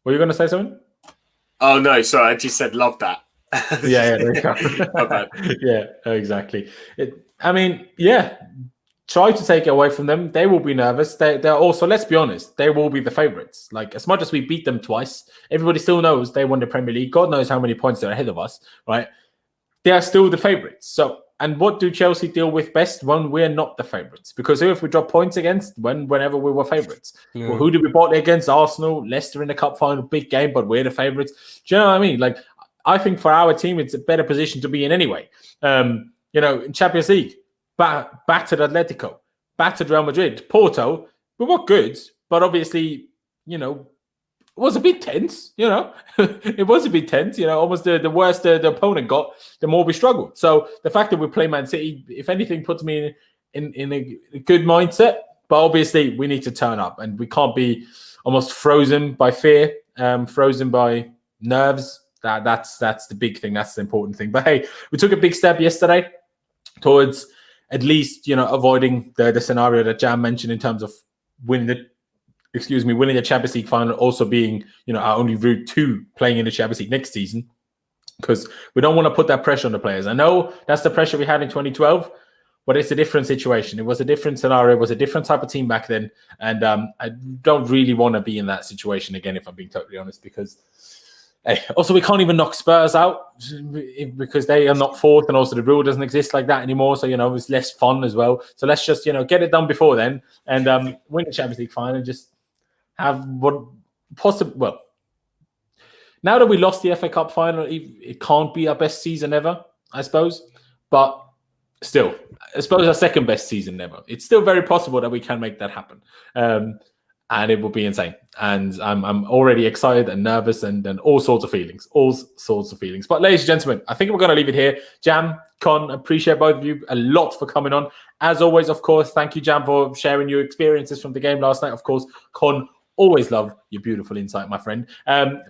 Were you going to say something? Oh no, sorry, I just said love that. Yeah, there you go. Yeah, exactly. Try to take it away from them. They will be nervous. They're also, let's be honest, they will be the favourites. Like, as much as we beat them twice, everybody still knows they won the Premier League. God knows how many points they're ahead of us, right? They are still the favourites. So, and what do Chelsea deal with best when we're not the favourites? Because who have we dropped points against whenever we were favourites? Yeah. Well, who did we bought against? Arsenal, Leicester in the cup final, big game, but we're the favourites. Do you know what I mean? Like, I think for our team, it's a better position to be in anyway. In Champions League, battered Atletico, battered Real Madrid, Porto. We were good, but obviously, it was a bit tense. It was a bit tense. Almost the worse the opponent got, the more we struggled. So the fact that we play Man City, if anything, puts me in a good mindset. But obviously, we need to turn up, and we can't be almost frozen by fear, frozen by nerves. That's the big thing. That's the important thing. But hey, we took a big step yesterday towards at least, avoiding the scenario that Jam mentioned in terms of winning the Champions League final, also being, our only route to playing in the Champions League next season, because we don't want to put that pressure on the players. I know that's the pressure we had in 2012, but it's a different situation. It was a different scenario. It was a different type of team back then. And I don't really want to be in that situation again, if I'm being totally honest, because also we can't even knock Spurs out because they are not fourth, and also the rule doesn't exist like that anymore. So, it's less fun as well. So let's just, get it done before then and win the Champions League final and just have what possible. Well, now that we lost the FA Cup final, it can't be our best season ever, I suppose. But still, I suppose our second best season ever. It's still very possible that we can make that happen. And it will be insane. And I'm already excited and nervous and all sorts of feelings. But ladies and gentlemen, I think we're going to leave it here. Jam, Con, appreciate both of you a lot for coming on. As always, of course, thank you, Jam, for sharing your experiences from the game last night. Of course, Con, always love your beautiful insight, my friend.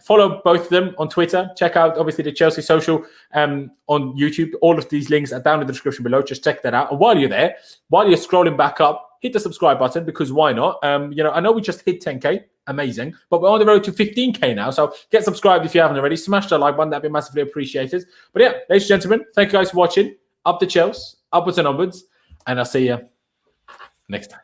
Follow both of them on Twitter. Check out, obviously, the Chelsea Social on YouTube. All of these links are down in the description below. Just check that out. And while you're there, while you're scrolling back up, hit the subscribe button, because why not? I know we just hit 10K. Amazing. But we're on the road to 15K now. So get subscribed if you haven't already. Smash that like button. That'd be massively appreciated. But yeah, ladies and gentlemen, thank you guys for watching. Up the Chelsea, upwards and onwards. And I'll see you next time.